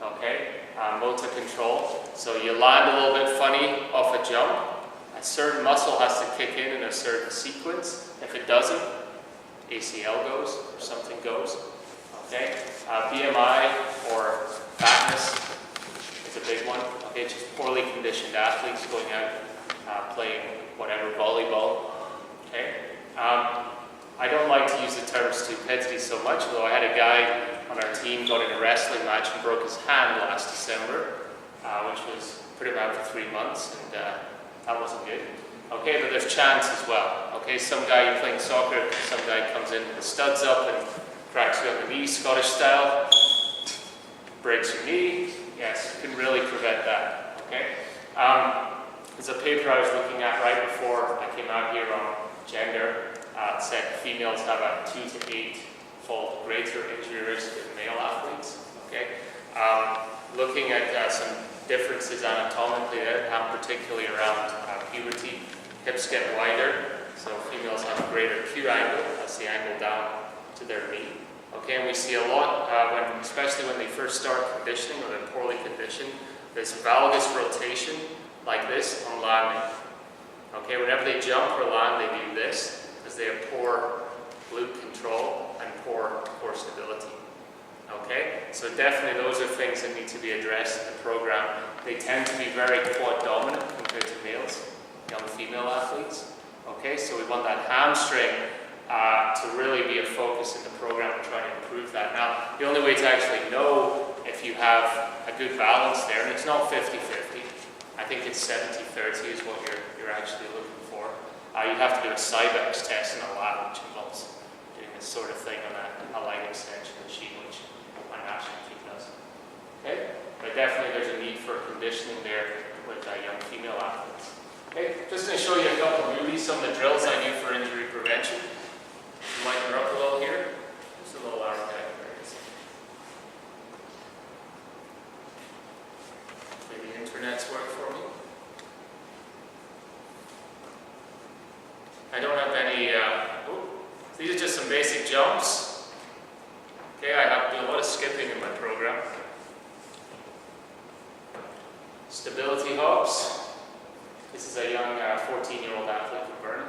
A: Okay, motor control. So you land a little bit funny off a jump. A certain muscle has to kick in a certain sequence. If it doesn't, ACL goes or something goes. Okay, BMI or fatness is a big one. Okay, just poorly conditioned athletes going out playing whatever, volleyball. Okay, I don't like to use the term stupidity so much, although I had a guy on our team got in a wrestling match and broke his hand last December, which was put him out for 3 months, and that wasn't good. Okay, but there's chance as well. Okay, some guy you're playing soccer, some guy comes in with the studs up and cracks you on the knee, Scottish style, breaks your knee. Yes, you can really prevent that. Okay, there's a paper I was looking at right before I came out here on gender. It said females have a 2 to 8-fold greater injury risk than male athletes. Okay, looking at some differences anatomically that happen particularly around puberty. Hips get wider, so females have a greater Q angle. That's the angle down to their knee. Okay, and we see a lot, especially when they first start conditioning or they're poorly conditioned, this valgus rotation like this on landing. Okay, whenever they jump or land, they do this because they have poor glute control and poor core stability. Okay, so definitely those are things that need to be addressed in the program. They tend to be very quad dominant compared to males, young female athletes. Okay, so we want that hamstring to really be a focus in the program and try to improve that. Now, the only way to actually know if you have a good balance there, and it's not 50-50, I think it's 70-30 is what you're actually looking for. You have to do a Cybex test in a lab, which involves doing this sort of thing on a leg extension machine, which my national team does. Okay, but definitely there's a need for conditioning there with young female athletes. Okay, just going to show you a couple of movies, some of the drills I do for injury prevention. Lighten her up a little here. Just a little arm back. Maybe the internet's work for me. I don't have any, these are just some basic jumps. Okay, I have to do a lot of skipping in my program. Stability hops. This is a young 14-year-old athlete from Vernon.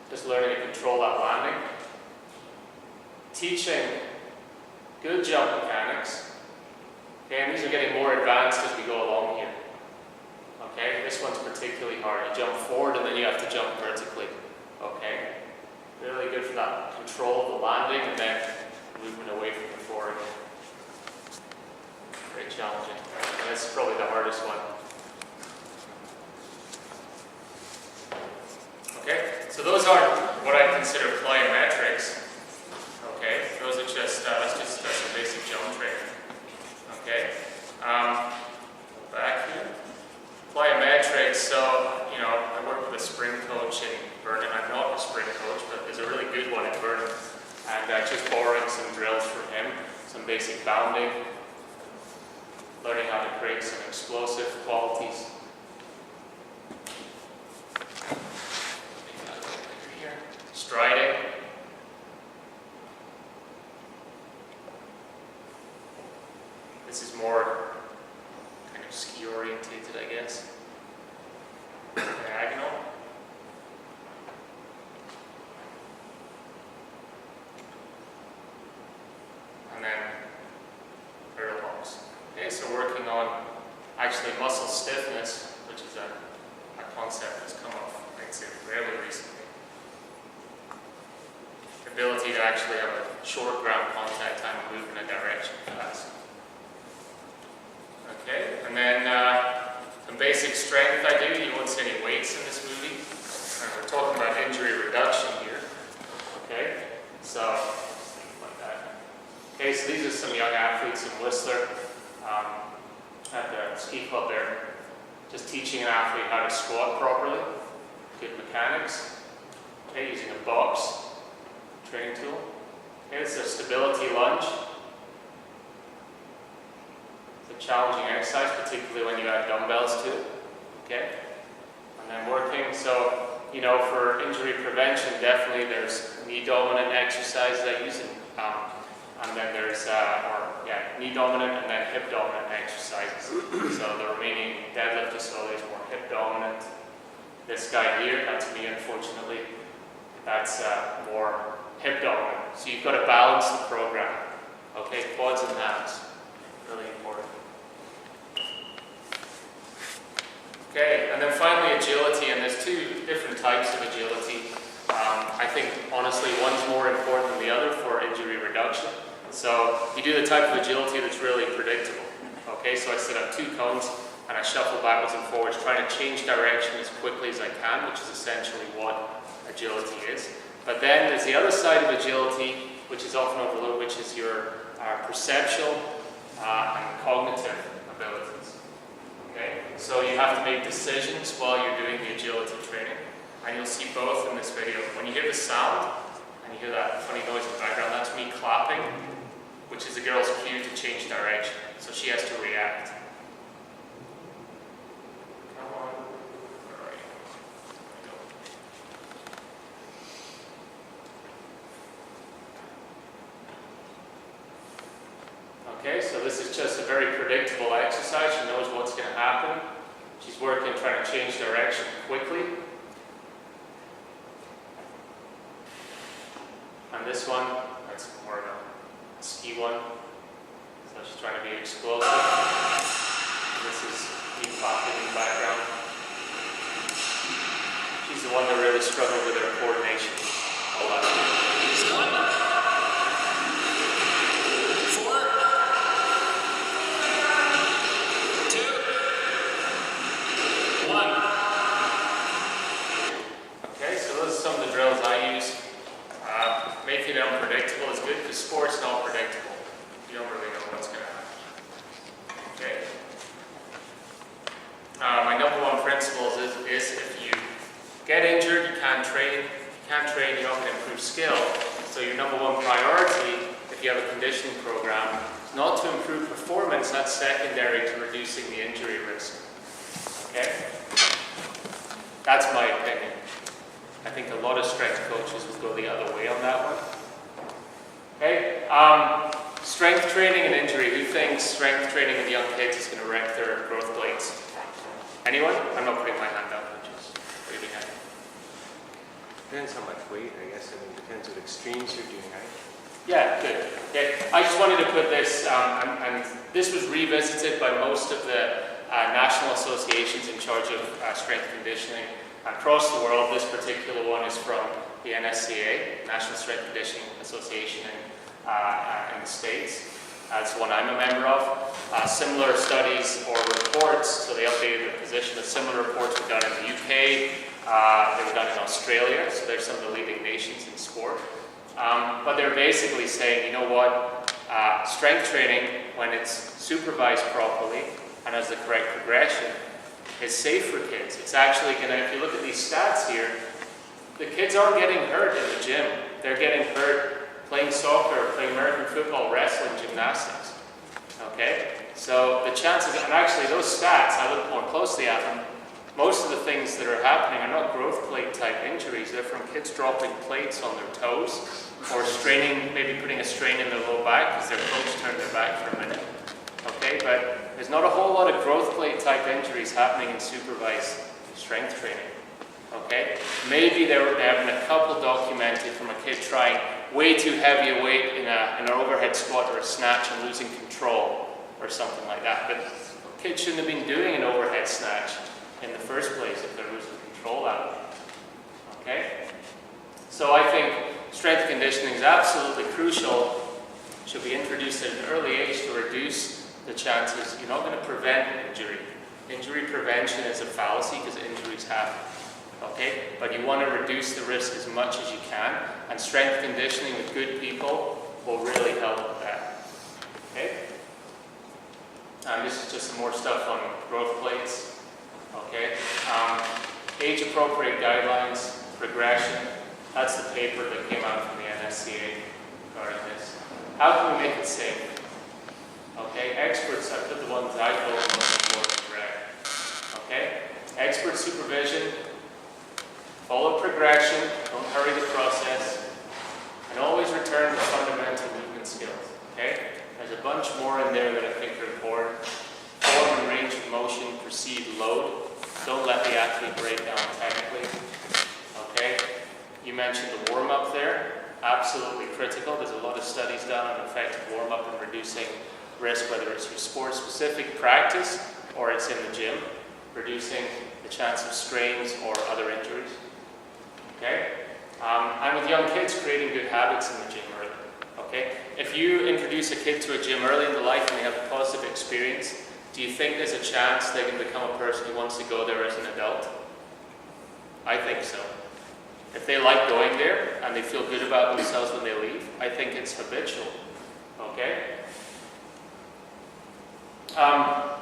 A: Just learning to control that landing. Teaching good jump mechanics. Okay, and these are getting more advanced as we go along here. Okay, this one's particularly hard. You jump forward and then you have to jump vertically. Okay, really good for that control of the landing and then movement away from the forward. Very challenging. And this is probably the hardest one. Okay, so those aren't what I consider plyometrics. Okay, those are just that's some basic jump training. Okay, back here. Plyometrics. So I work with a spring coach in Vernon. I'm not a spring coach, but there's a really good one in Vernon, and just borrowing some drills from him, some basic bounding, learning how to create some explosive qualities. Striding. This is more kind of ski orientated, I guess. Diagonal. And then parallel hops. Okay, so working on actually muscle stiffness, which is a concept that's come up, I'd say, fairly recently. Ability to actually have a short ground contact time and move in a direction fast. Okay, and then some basic strength I do. You won't see any weights in this movie. We're talking about injury reduction here. Okay, so like that. Okay, so these are some young athletes in Whistler at the ski club there. Just teaching an athlete how to squat properly, good mechanics. Okay, using a box training tool. Okay, it's a stability lunge. It's a challenging exercise, particularly when you add dumbbells to it. Okay, and then working. So for injury prevention, definitely there's knee dominant exercises I use, and then there's knee dominant and then hip dominant exercises. So the remaining deadlift facility is more hip dominant. This guy here, that's me unfortunately, that's more hip dominant. So you've got to balance the program. Okay, quads and abs, really important. Okay, and then finally agility, and there's two different types of agility. I think honestly one's more important than the other for injury reduction. So you do the type of agility that's really predictable. Okay, so I set up 2 cones and I shuffle backwards and forwards, trying to change direction as quickly as I can, which is essentially what agility is. But then there's the other side of agility, which is often overlooked, which is your perceptual and cognitive abilities. Okay, so you have to make decisions while you're doing the agility training, and you'll see both in this video. When you hear the sound and you hear that funny noise in the background, that's me clapping, which is the girl's cue to change direction. So she has to react. Come on. Where are you? There we go. Okay, so this is just a very predictable exercise. She knows what's going to happen. She's working, trying to change direction quickly. And this one, that's more of a ski one. So she's trying to be explosive. And this is me clapping in the background. She's the one that really struggled with her coordination all last year. Making it unpredictable is good because sport's not predictable. You don't really know what's going to happen. Okay. My number one principle is if you get injured, you can't train. If you can't train, you're not going to improve skill. So your number one priority, if you have a conditioning program, is not to improve performance. That's secondary to reducing the injury risk. Okay. That's my opinion. I think a lot of strength coaches will go the other way on that one. Okay, strength training and injury. Who thinks strength training in young kids is going to wreck their growth plates? Anyone? I'm not putting my hand up, just waving at you.
D: Depends how much weight, I guess. I mean, depends what extremes you're doing, right?
A: Yeah, good. Okay. I just wanted to put this, and this was revisited by most of the national associations in charge of strength conditioning across the world. This particular one is from the NSCA, National Strength Conditioning Association in the States. That's the one I'm a member of. Similar studies or reports, so they updated the position, but similar reports were done in the UK, they were done in Australia, so they're some of the leading nations in sport. But they're basically saying, you know what, strength training, when it's supervised properly and has the correct progression, is safe for kids. It's actually going to, if you look at these stats here, the kids aren't getting hurt in the gym. They're getting hurt playing soccer, playing American football, wrestling, gymnastics. Okay? So the chances, and actually those stats, I look more closely at them, most of the things that are happening are not growth plate type injuries. They're from kids dropping plates on their toes or straining, maybe putting a strain in their low back because their coach turned their back for a minute. Okay, but there's not a whole lot of growth plate type injuries happening in supervised strength training. Okay, maybe they're having a couple documented from a kid trying way too heavy a weight in an overhead squat or a snatch and losing control or something like that. But kids shouldn't have been doing an overhead snatch in the first place if they're losing control out of it. Okay, so I think strength conditioning is absolutely crucial. Should be introduced at an early age to reduce the chances. You're not going to prevent injury. Injury prevention is a fallacy because injuries happen. Okay, but you want to reduce the risk as much as you can, and strength conditioning with good people will really help with that. Okay, and this is just some more stuff on growth plates. Okay, age-appropriate guidelines, progression. That's the paper that came out from the NSCA regarding this. How can we make it safe? Okay, experts, I put the ones I feel most important in red. Okay, expert supervision, follow progression, don't hurry the process, return to fundamental movement skills. Okay? There's a bunch more in there that I think are important. Form and range of motion precede load. Don't let the athlete break down technically. Okay? You mentioned the warm-up there. Absolutely critical. There's a lot of studies done on effective warm-up and reducing risk, whether it's through sport-specific practice or it's in the gym, reducing the chance of strains or other injuries. Okay? And with young kids, creating good habits in the gym early. Okay? If you introduce a kid to a gym early in their life and they have a positive experience, do you think there's a chance they can become a person who wants to go there as an adult? I think so. If they like going there and they feel good about themselves when they leave, I think it's habitual. Okay?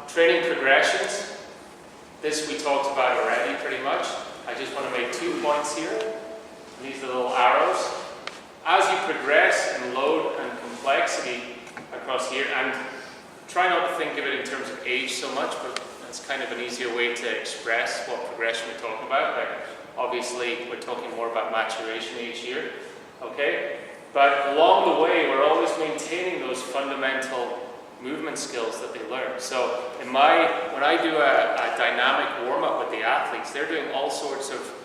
A: Training progressions. This we talked about already pretty much. I just want to make 2 points here. These are little arrows. As you progress in load and complexity across here, and try not to think of it in terms of age so much, but that's kind of an easier way to express what progression we're talking about. Like, obviously, we're talking more about maturation each year, okay? But along the way, we're always maintaining those fundamental movement skills that they learn. So when I do a dynamic warm-up with the athletes, they're doing all sorts of,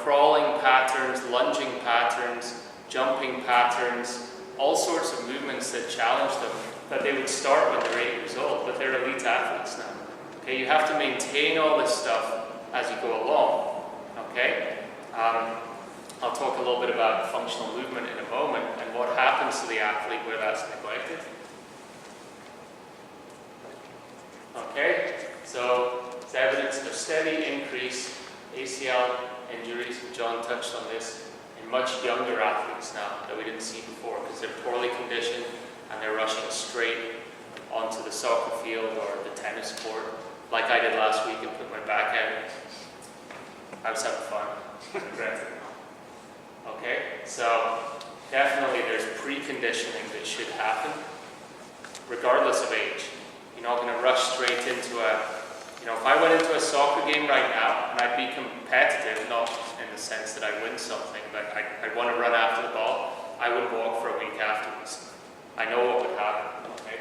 A: crawling patterns, lunging patterns, jumping patterns, all sorts of movements that challenge them that they would start when they're 8 years old, but they're elite athletes now. Okay, you have to maintain all this stuff as you go along. Okay, I'll talk a little bit about functional movement in a moment and what happens to the athlete where that's neglected. Okay, so it's evidence of steady increase ACL injuries, John touched on this, in much younger athletes now that we didn't see before because they're poorly conditioned and they're rushing straight onto the soccer field or the tennis court, like I did last week and put my back out. I was having fun. Okay, so definitely there's preconditioning that should happen, regardless of age. You're not going to rush straight into if I went into a soccer game right now, and I'd be competitive, not in the sense that I win something, but I'd want to run after the ball, I would walk for a week afterwards. I know what would happen, okay?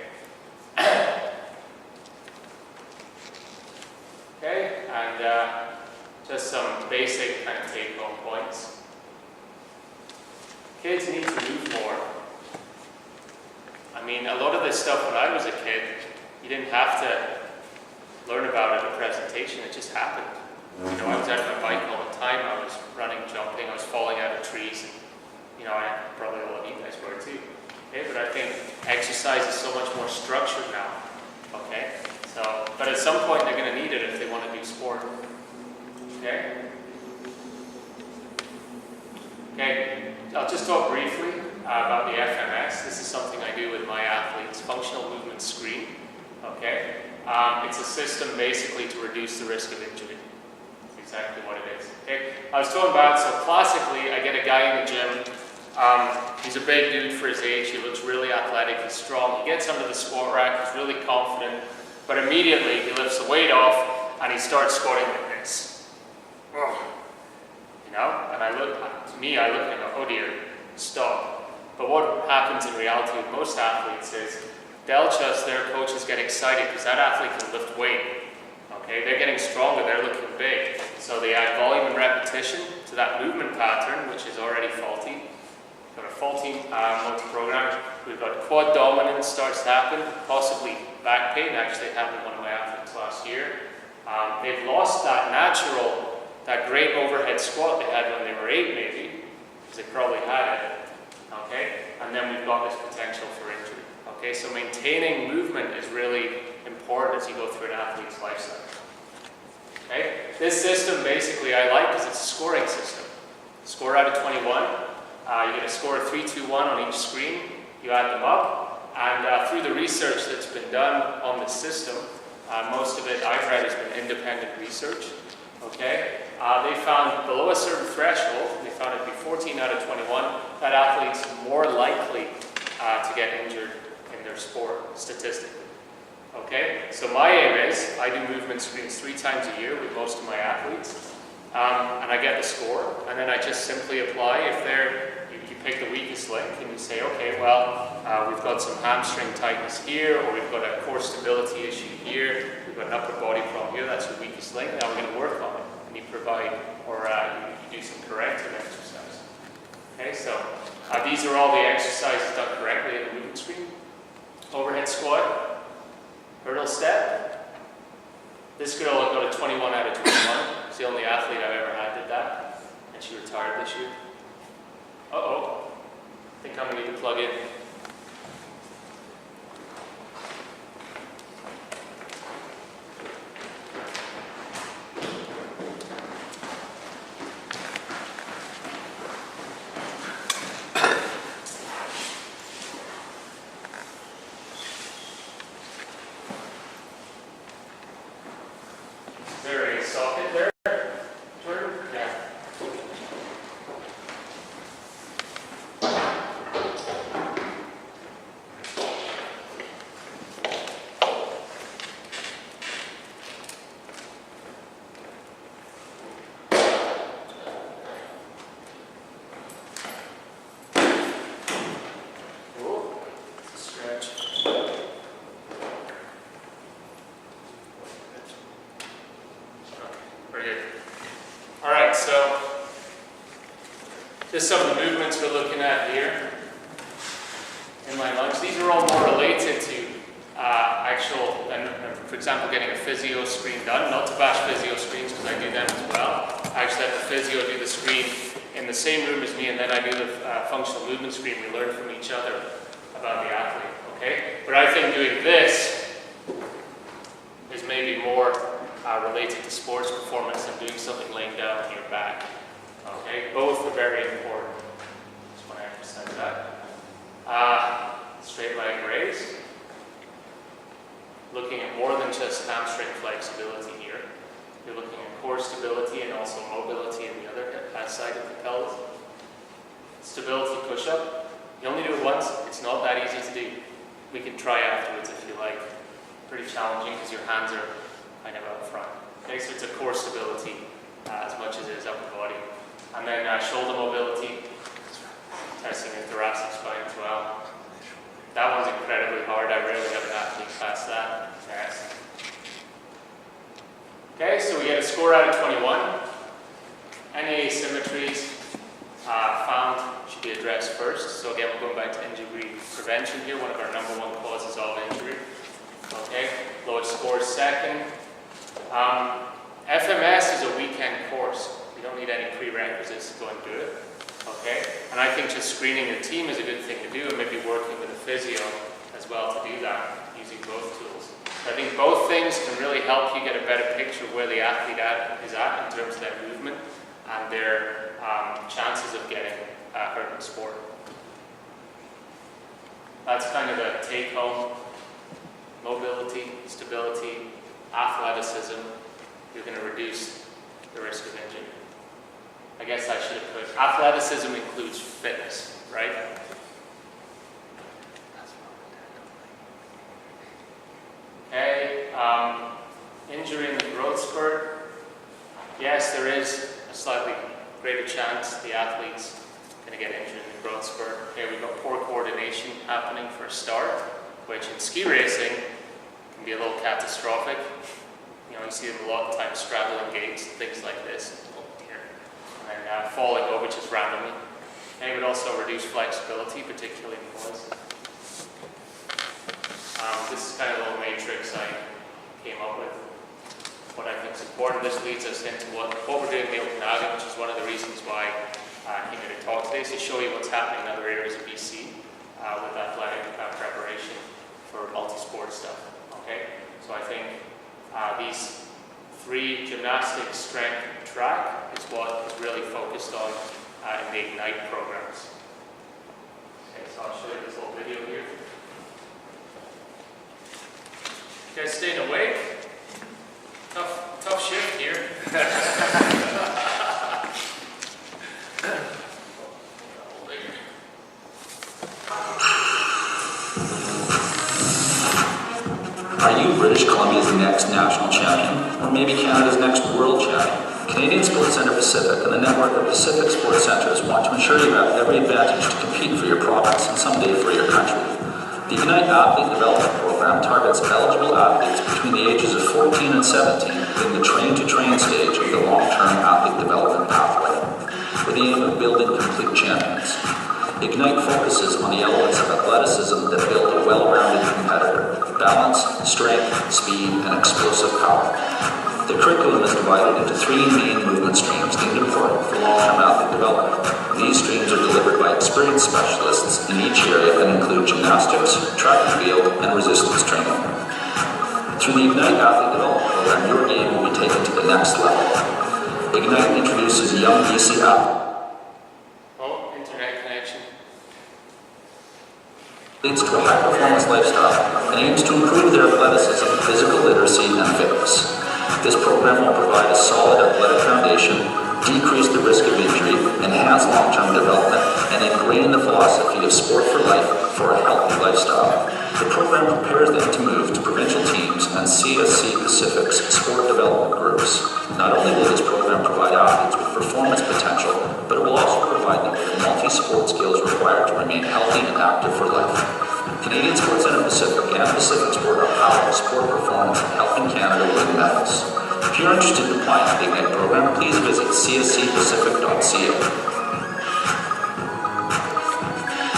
A: Okay, and just some basic kind of take-home points. Kids need to move more. I mean, a lot of this stuff when I was a kid, you didn't have to learn about it in a presentation, it just happened. I was out on my bike all the time, I was running, jumping, I was falling out of trees, and I probably all of you guys were too. Okay, but I think exercise is so much more structured now. Okay? So, but at some point they're going to need it if they want to do sport. Okay? Okay, I'll just talk briefly about the FMS. This is something I do with my athletes, functional movement screen. Okay? It's a system basically to reduce the risk of injury. That's exactly what it is. Okay? I was talking about, so classically, I get a guy in the gym. He's a big dude for his age. He looks really athletic. He's strong. He gets under the squat rack. He's really confident. But immediately, he lifts the weight off and he starts squatting like this. And I look and go, oh dear, stop. But what happens in reality with most athletes is they'll just, their coaches get excited because that athlete can lift weight. Okay, they're getting stronger, they're looking big. So they add volume and repetition to that movement pattern, which is already faulty. Got a faulty motor program. We've got quad dominance starts to happen, possibly back pain. Actually, it happened to one of my athletes last year. They've lost that great overhead squat they had when they were 8 maybe, because they probably had it. Okay, and then we've got this potential for injury. Okay, so maintaining movement is really important as you go through an athlete's life cycle. Okay, this system basically I like because it's a scoring system. Score out of 21. You get a score of 3, 2, 1 on each screen. You add them up, and through the research that's been done on the system, most of it I've read has been independent research. Okay, they found below a certain threshold, they found it to be 14 out of 21, that athletes more likely to get injured in their sport statistically. Okay, so my aim is I do movement screens 3 times a year with most of my athletes, and I get the score, and then I just simply apply if you pick the weakest link and you say, okay, well, we've got some hamstring tightness here, or we've got a core stability issue here, we've got an upper body problem here, that's your weakest link, now we're going to work on it. And you provide, or you do some corrective exercise. Okay, so these are all the exercises done correctly in the movement screen. Overhead squat, hurdle step. This girl got a 21 out of 21. She's the only athlete I've ever had did that, and she retired this year. Uh-oh, I think I'm going to need to plug in. Is there a socket there? Jordan? Yeah. Cool. Stretch. Very good. All right, so just some of the movements we're looking at here in my lunge. These are all more related to for example, getting a physio screen done. Not to bash physio screens because I do them as well. I actually have the physio do the screen in the same room as me, and then I do the functional movement screen. We learn from each other about the athlete. Okay, but I think doing this is maybe more related to sports performance than doing something laying down on your back. Okay, both are very important. Just want to emphasize that. Straight leg raise. Looking at more than just hamstring flexibility here. You're looking at core stability and also mobility in the other side of the pelvis. Stability push-up. You only do it once. It's not that easy to do. We can try afterwards if you like. Pretty challenging because your hands are kind of out front. Okay, so it's a core stability as much as it is upper body. And then shoulder mobility, testing the thoracic spine as well. That one's incredibly hard. I rarely have an athlete pass that test. Okay, so we get a score out of 21. Any asymmetries found should be addressed first. So again, we're going back to injury prevention here, one of our #1 causes of injury. Okay, lowest score is second. FMS is a weekend course. You don't need any prerequisites to go and do it. Okay, and I think just screening the team is a good thing to do, and maybe working with a physio as well to do that, using both tools. I think both things can really help you get a better picture of where the athlete is at in terms of their movement and their chances of getting hurt in sport. That's kind of the take-home. Mobility, stability, athleticism. You're going to reduce the risk of injury. I guess I should have put athleticism includes fitness, right? Okay, injury in the growth spurt. Yes, there is a slightly greater chance the athlete's going to get injured in the growth spurt. Okay, we've got poor coordination happening for a start, which in ski racing can be a little catastrophic. You know, you see them a lot of times straddling gates and things like this. And falling over just randomly. And it would also reduce flexibility, particularly in boys. This is kind of a little matrix I came up with. What I think is important. This leads us into what we're doing in the Okanagan, which is one of the reasons why I came here to talk today, is to show you what's happening in other areas of BC with athletic preparation for multi-sport stuff. Okay, so I think these 3 gymnastics, strength, and track is what is really focused on in the Ignite programs. Okay, so I'll show you this little video here. You guys staying awake? Tough shift here.
E: Are you British Columbia's next national champion? Or maybe Canada's next world champion? Canadian Sports Centre Pacific and the network of Pacific Sports Centres want to ensure you have every advantage to compete for your province and someday for your country. The Ignite Athlete Development Program targets eligible athletes between the ages of 14 and 17 in the train-to-train stage of the long-term athlete development pathway, with the aim of building complete champions. Ignite focuses on the elements of athleticism that build a well-rounded competitor: balance, strength, speed, and explosive power. The curriculum is divided into 3 main movement streams deemed important for long-term athlete development. These streams are delivered by experienced specialists in each area and include gymnastics, track and field, and resistance training. Through the Ignite Athlete Development Program, your game will be taken to the next level. Ignite introduces young BC athletes leads to a high-performance lifestyle and aims to improve their athleticism, physical literacy, and fitness. This program will provide a solid athletic foundation, decrease the risk of injury, enhance long-term development, and ingrain the philosophy of sport for life for a healthy lifestyle. The program prepares them to move to provincial teams and CSC Pacific's sport development groups. Not only will this program provide athletes with performance potential, but it will also provide them with the multi-sport skills required to remain healthy and active for life. Canadian Sports Centre Pacific and Pacific Sport are powering sport performance and helping Canada win medals. If you're interested in applying to the Ignite program, please visit cscpacific.ca.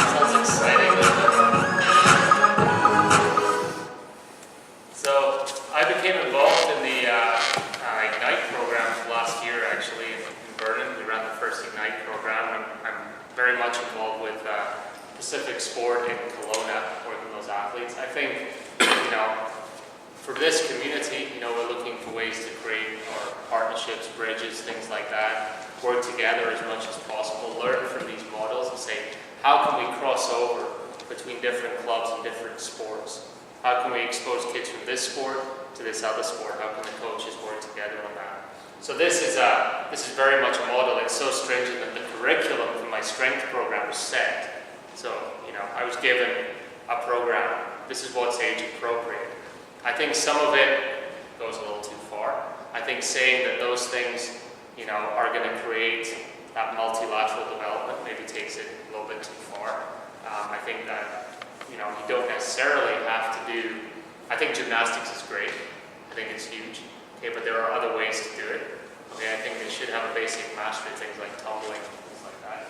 A: Sounds exciting, doesn't it? So I became involved in the Ignite program last year, actually, in Vernon. We ran the first Ignite program. I'm very much involved with Pacific Sport in Kelowna, working with those athletes. I think, for this community, we're looking for ways to create our partnerships, bridges, things like that, work together as much as possible, learn from these models and say, how can we cross over between different clubs and different sports? How can we expose kids from this sport to this other sport? How can the coaches work together on that? So this is very much a model. It's so stringent that the curriculum for my strength program was set. So, I was given a program. This is what's age appropriate. I think some of it goes a little too far. I think saying that those things, are going to create that multilateral development maybe takes it a little bit too far. I think that, you don't necessarily have to do, I think gymnastics is great. I think it's huge. Okay, but there are other ways to do it. Okay, I think they should have a basic mastery of things like tumbling, things like that.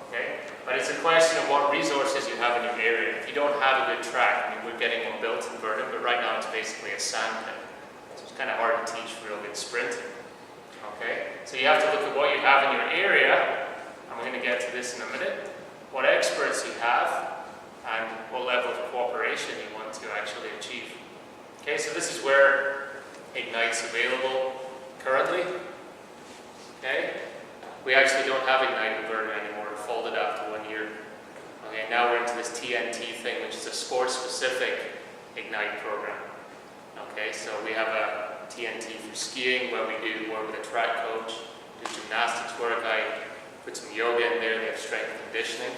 A: Okay, but it's a question of what resources you have in your area. If you don't have a good track, we're getting one built in Vernon, but right now it's basically a sand pit. So it's kind of hard to teach real good sprinting. Okay, so you have to look at what you have in your area, and we're going to get to this in a minute, what experts you have, and what level of cooperation you want to actually achieve. Okay, so this is where Ignite's available currently. Okay, we actually don't have Ignite in Vernon anymore. It folded after 1 year. Okay, now we're into this TNT thing, which is a sport-specific Ignite program. Okay, so we have a TNT for skiing, where we do work with a track coach, do gymnastics work. I put some yoga in there. They have strength and conditioning,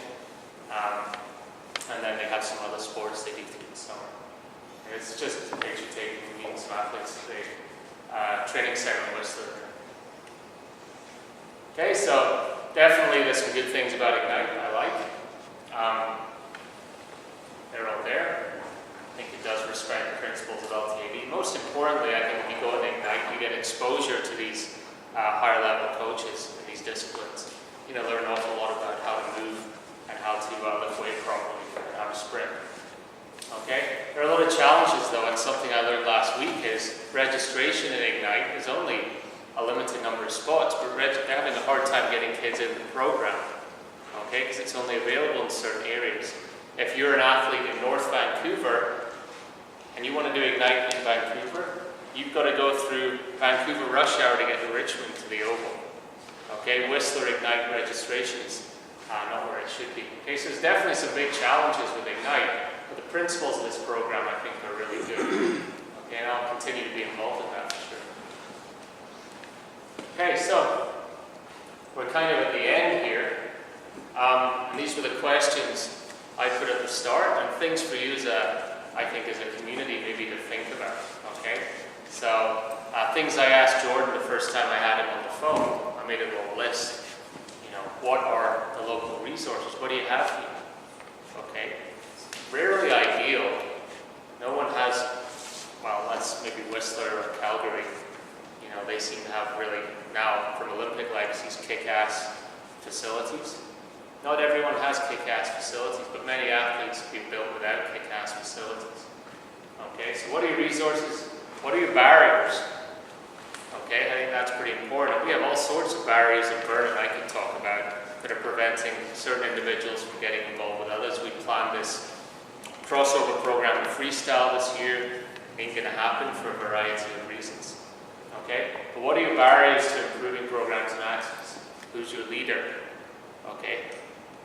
A: and then they have some other sports they do through the summer. And it's just a picture taken of meeting some athletes at the training center in Whistler. Okay, so definitely there's some good things about Ignite I like. They're all there. I think it does respect the principles of LTAD. Most importantly, I think when you go into Ignite, you get exposure to these higher level coaches in these disciplines. Learn an awful lot about how to move and how to lift weight properly and how to sprint. Okay, there are a lot of challenges though, and something I learned last week is registration in Ignite is only a limited number of spots, but they're having a hard time getting kids in the program. Okay, because it's only available in certain areas. If you're an athlete in North Vancouver and you want to do Ignite in Vancouver, you've got to go through Vancouver rush hour to get to Richmond to the Oval. Okay, Whistler Ignite registrations not where it should be. Okay, so there's definitely some big challenges with Ignite, but the principles of this program I think are really good. Okay, and I'll continue to be involved in that for sure. Okay, so we're kind of at the end here. And these were the questions I put at the start, and things for you I think as a community maybe to think about. Okay, so things I asked Jordan the first time I had him on the phone. I made a little list. You know, what are the local resources? What do you have here? Okay. Rarely ideal. No one has, well, that's maybe Whistler or Calgary. You know, they seem to have really, now from Olympic legacies, kick-ass facilities. Not everyone has kick-ass facilities, but many athletes have been built without kick-ass facilities. Okay, so what are your resources? What are your barriers? Okay, I think that's pretty important. We have all sorts of barriers in Vernon I can talk about that are preventing certain individuals from getting involved with others. We planned this crossover program in freestyle this year. Ain't going to happen for a variety of reasons. Okay, but what are your barriers to improving programs and access? Who's your leader? Okay,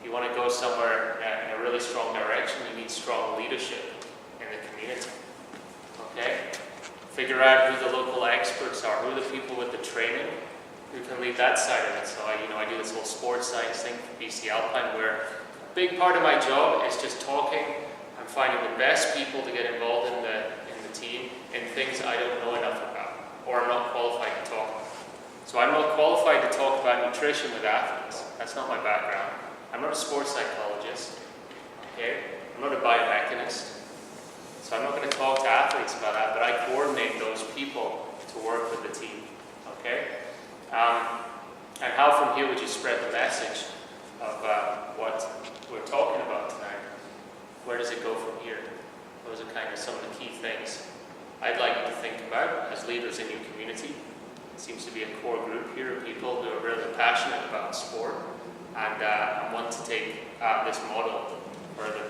A: you want to go somewhere in a really strong direction, you need strong leadership in the community. Okay, figure out who the local experts are, who are the people with the training who can lead that side of it. So I do this whole sports science thing for BC Alpine, where a big part of my job is just talking and finding the best people to get involved in the team in things I don't know enough about, or I'm not qualified to talk about. So I'm not qualified to talk about nutrition with athletes. That's not my background. I'm not a sports psychologist. Okay? I'm not a biomechanist. So I'm not going to talk to athletes about that, but I coordinate those people to work with the team. Okay? And how from here would you spread the message of what we're talking about tonight? Where does it go from here? Those are kind of some of the key things I'd like you to think about as leaders in your community. It seems to be a core group here of people who are really passionate about sport and want to take this model further.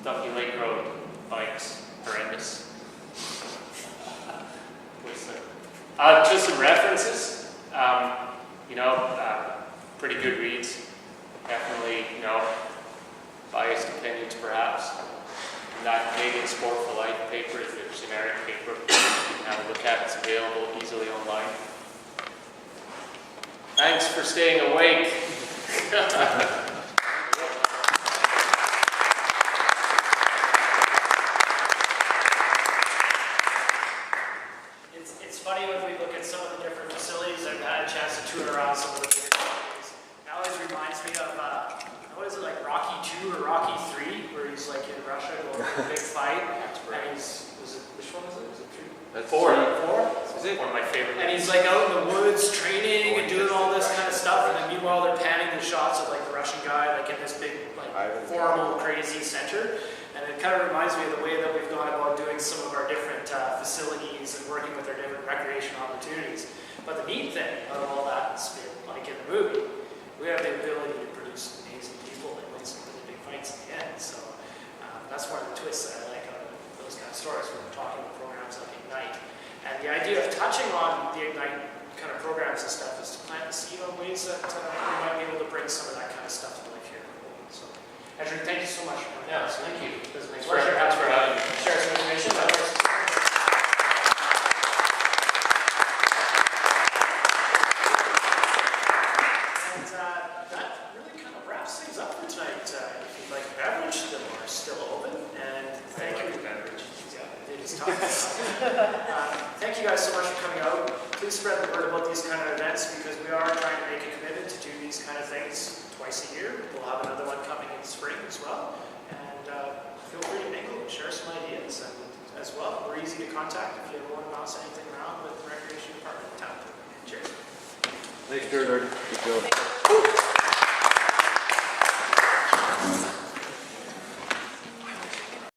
A: Ducky Lake Road, bikes, horrendous. Just some references, pretty good reads. Definitely, biased opinions perhaps. And that Canadian Sport for Life paper is a generic paper. You can have a look at it. It's available easily online. Thanks for staying awake.
C: It's funny when we look at some of the different facilities. I've had a chance to tour around some of the different facilities. It always reminds me of, what is it, like Rocky 2 or Rocky 3, where he's like in Russia going for a big fight. And which one is it? Is it 3?
A: That's 4.
C: 4?
A: Is it? One of my favorite.
C: And he's like out in the woods training and doing all this kind of stuff, and then meanwhile they're panning the shots of like the Russian guy like in this big like formal crazy center. And it kind of reminds me of the way that we've gone about doing some of our different facilities and working with our different recreation opportunities. But the neat thing out of all that is, like in the movie, we have the ability to produce amazing people and win some really big fights in the end. So that's one of the twists that I like out of those kind of stories when we're talking about programs like Ignite. And the idea of touching on the Ignite kind of programs and stuff is to plant the seed on ways that we might be able to bring some of that kind of stuff to life here. So, Andrew, thank you so much for coming out.
A: Thank you.
C: Thanks for having me. Share some information. And that really kind of wraps things up for tonight. If you'd like a beverage, the bar is still open. And thank you. Yeah, it is time. Thank you guys so much for coming out. Please spread the word about these kind of events, because we are trying to make a commitment to do these kind of things twice a year. We'll have another one coming in spring as well. And feel free to mingle and share some ideas as well. We're easy to contact if you ever want to bounce anything around with the Recreation Department in town. Cheers.
D: Thanks, Gerard. Keep going.